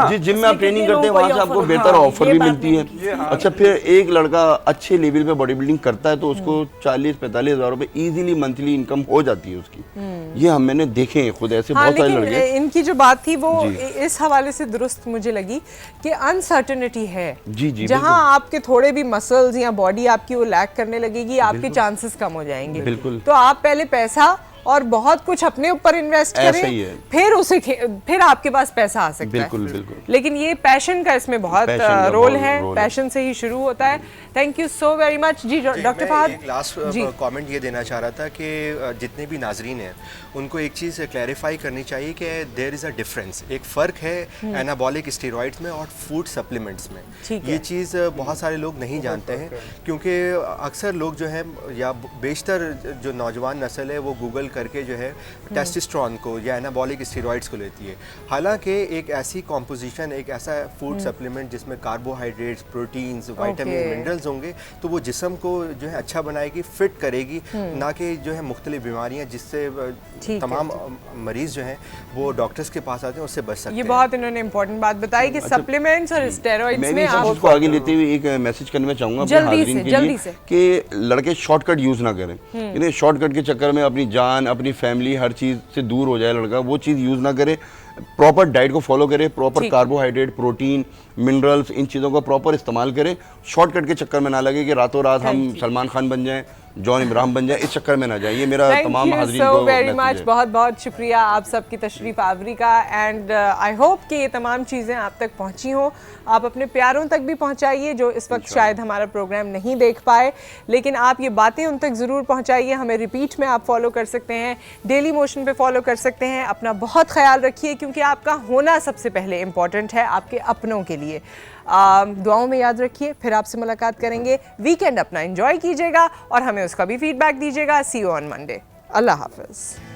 जिस जिम में आप ट्रेनिंग करते हैं वहाँ से आपको बेहतर ऑफर भी मिलती है। अच्छा, फिर एक लड़का अच्छे लेवल पे बॉडी बिल्डिंग करता है तो उसको 40-45 हज़ार रुपए इजीली मंथली इनकम हो जाती है उसकी। ये मैंने देखे हैं खुद, ऐसे बहुत सारे लड़के। इनकी जो बात थी वो इस हवाले से दुरुस्त मुझे लगी कि अनसर्टेनिटी है। जहाँ आपके थोड़े भी मसल्स या बॉडी आपकी वो लैक करने लगेगी, आपके चांसेस कम हो जाएंगे। बिल्कुल। तो आप पहले पैसा और बहुत कुछ अपने ऊपर इन्वेस्ट ऐसा ही करें, है। फिर आपके पास पैसा आ सकता बिल्कुल है। बिल्कुल। लेकिन ये पैशन का इसमें बहुत रोल है, पैशन से ही शुरू होता है। Thank you so very much जी डॉक्टर फहद। एक लास्ट कमेंट ये देना चाह रहा था कि जितने भी नाजरीन हैं उनको एक चीज़ क्लैरिफाई करनी चाहिए कि देयर इज़ अ डिफरेंस, एक फ़र्क है एनाबॉलिक स्टेरॉइड्स में और फूड सप्लीमेंट्स में। ये चीज़ बहुत सारे लोग नहीं जानते हैं, क्योंकि अक्सर लोग जो है या बेशतर जो नौजवान नस्ल है वो गूगल करके जो है टेस्टोस्टेरोन को या एनाबॉलिक स्टेरॉइड्स को लेती है। हालांकि एक ऐसी कॉम्पोजिशन, एक ऐसा फूड सप्लीमेंट जिसमें कार्बोहाइड्रेट्स, प्रोटीन्स, विटामिन, मिनरल्स होंगे तो वो जिस्म को जो है अच्छा बनाएगी, फिट करेगी, ना कि जो है मुख्तलिफ बीमारियां जिससे तमाम मरीज जो हैं वो डॉक्टर्स के पास आते हैं उससे बच सकते हैं। ये बहुत इन्होंने इम्पोर्टेंट बात बताई कि सप्लीमेंट्स और स्टेरॉइड्स में आप उसको आगे लेते हुए एक मैसेज करना मैं चाहूँगा अपने हाज़रीन के लिए कि लड़के शॉर्टकट यूज़ ना करें। यानी शॉर्टकट के चक्कर में अपनी जान, अपनी फैमिली, हर चीज़ से दूर हो जाए लड़का, वो चीज़ यूज़ ना करे। प्रॉपर डाइट को फॉलो करें, प्रॉपर कार्बोहाइड्रेट, प्रोटीन, मिनरल्स, इन चीज़ों का प्रॉपर इस्तेमाल करें। शॉर्टकट के चक्कर में ना लगे कि रातों रात हम सलमान खान बन जाएं, जॉन इब्राहिम बन जाए, इस चक्कर में ना जाए। ये मेरा तमाम हाज़रीन को वेरी मच, बहुत बहुत शुक्रिया आप सबकी तशरीफ़ आवरी का। एंड आई होप कि ये तमाम चीज़ें आप तक पहुंची हों, आप अपने प्यारों तक भी पहुंचाइए जो इस वक्त शायद हमारा प्रोग्राम नहीं देख पाए, लेकिन आप ये बातें उन तक ज़रूर पहुंचाइए। हमें रिपीट में आप फॉलो कर सकते हैं, डेली मोशन पे फॉलो कर सकते हैं। अपना बहुत ख्याल रखिए, क्योंकि आपका होना सबसे पहले इम्पॉर्टेंट है आपके अपनों के लिए। दुआओं में याद रखिए, फिर आपसे मुलाकात करेंगे। वीकेंड अपना एंजॉय कीजिएगा और हमें उसका भी फीडबैक दीजिएगा। सी यू ऑन मंडे। अल्लाह हाफ़िज़।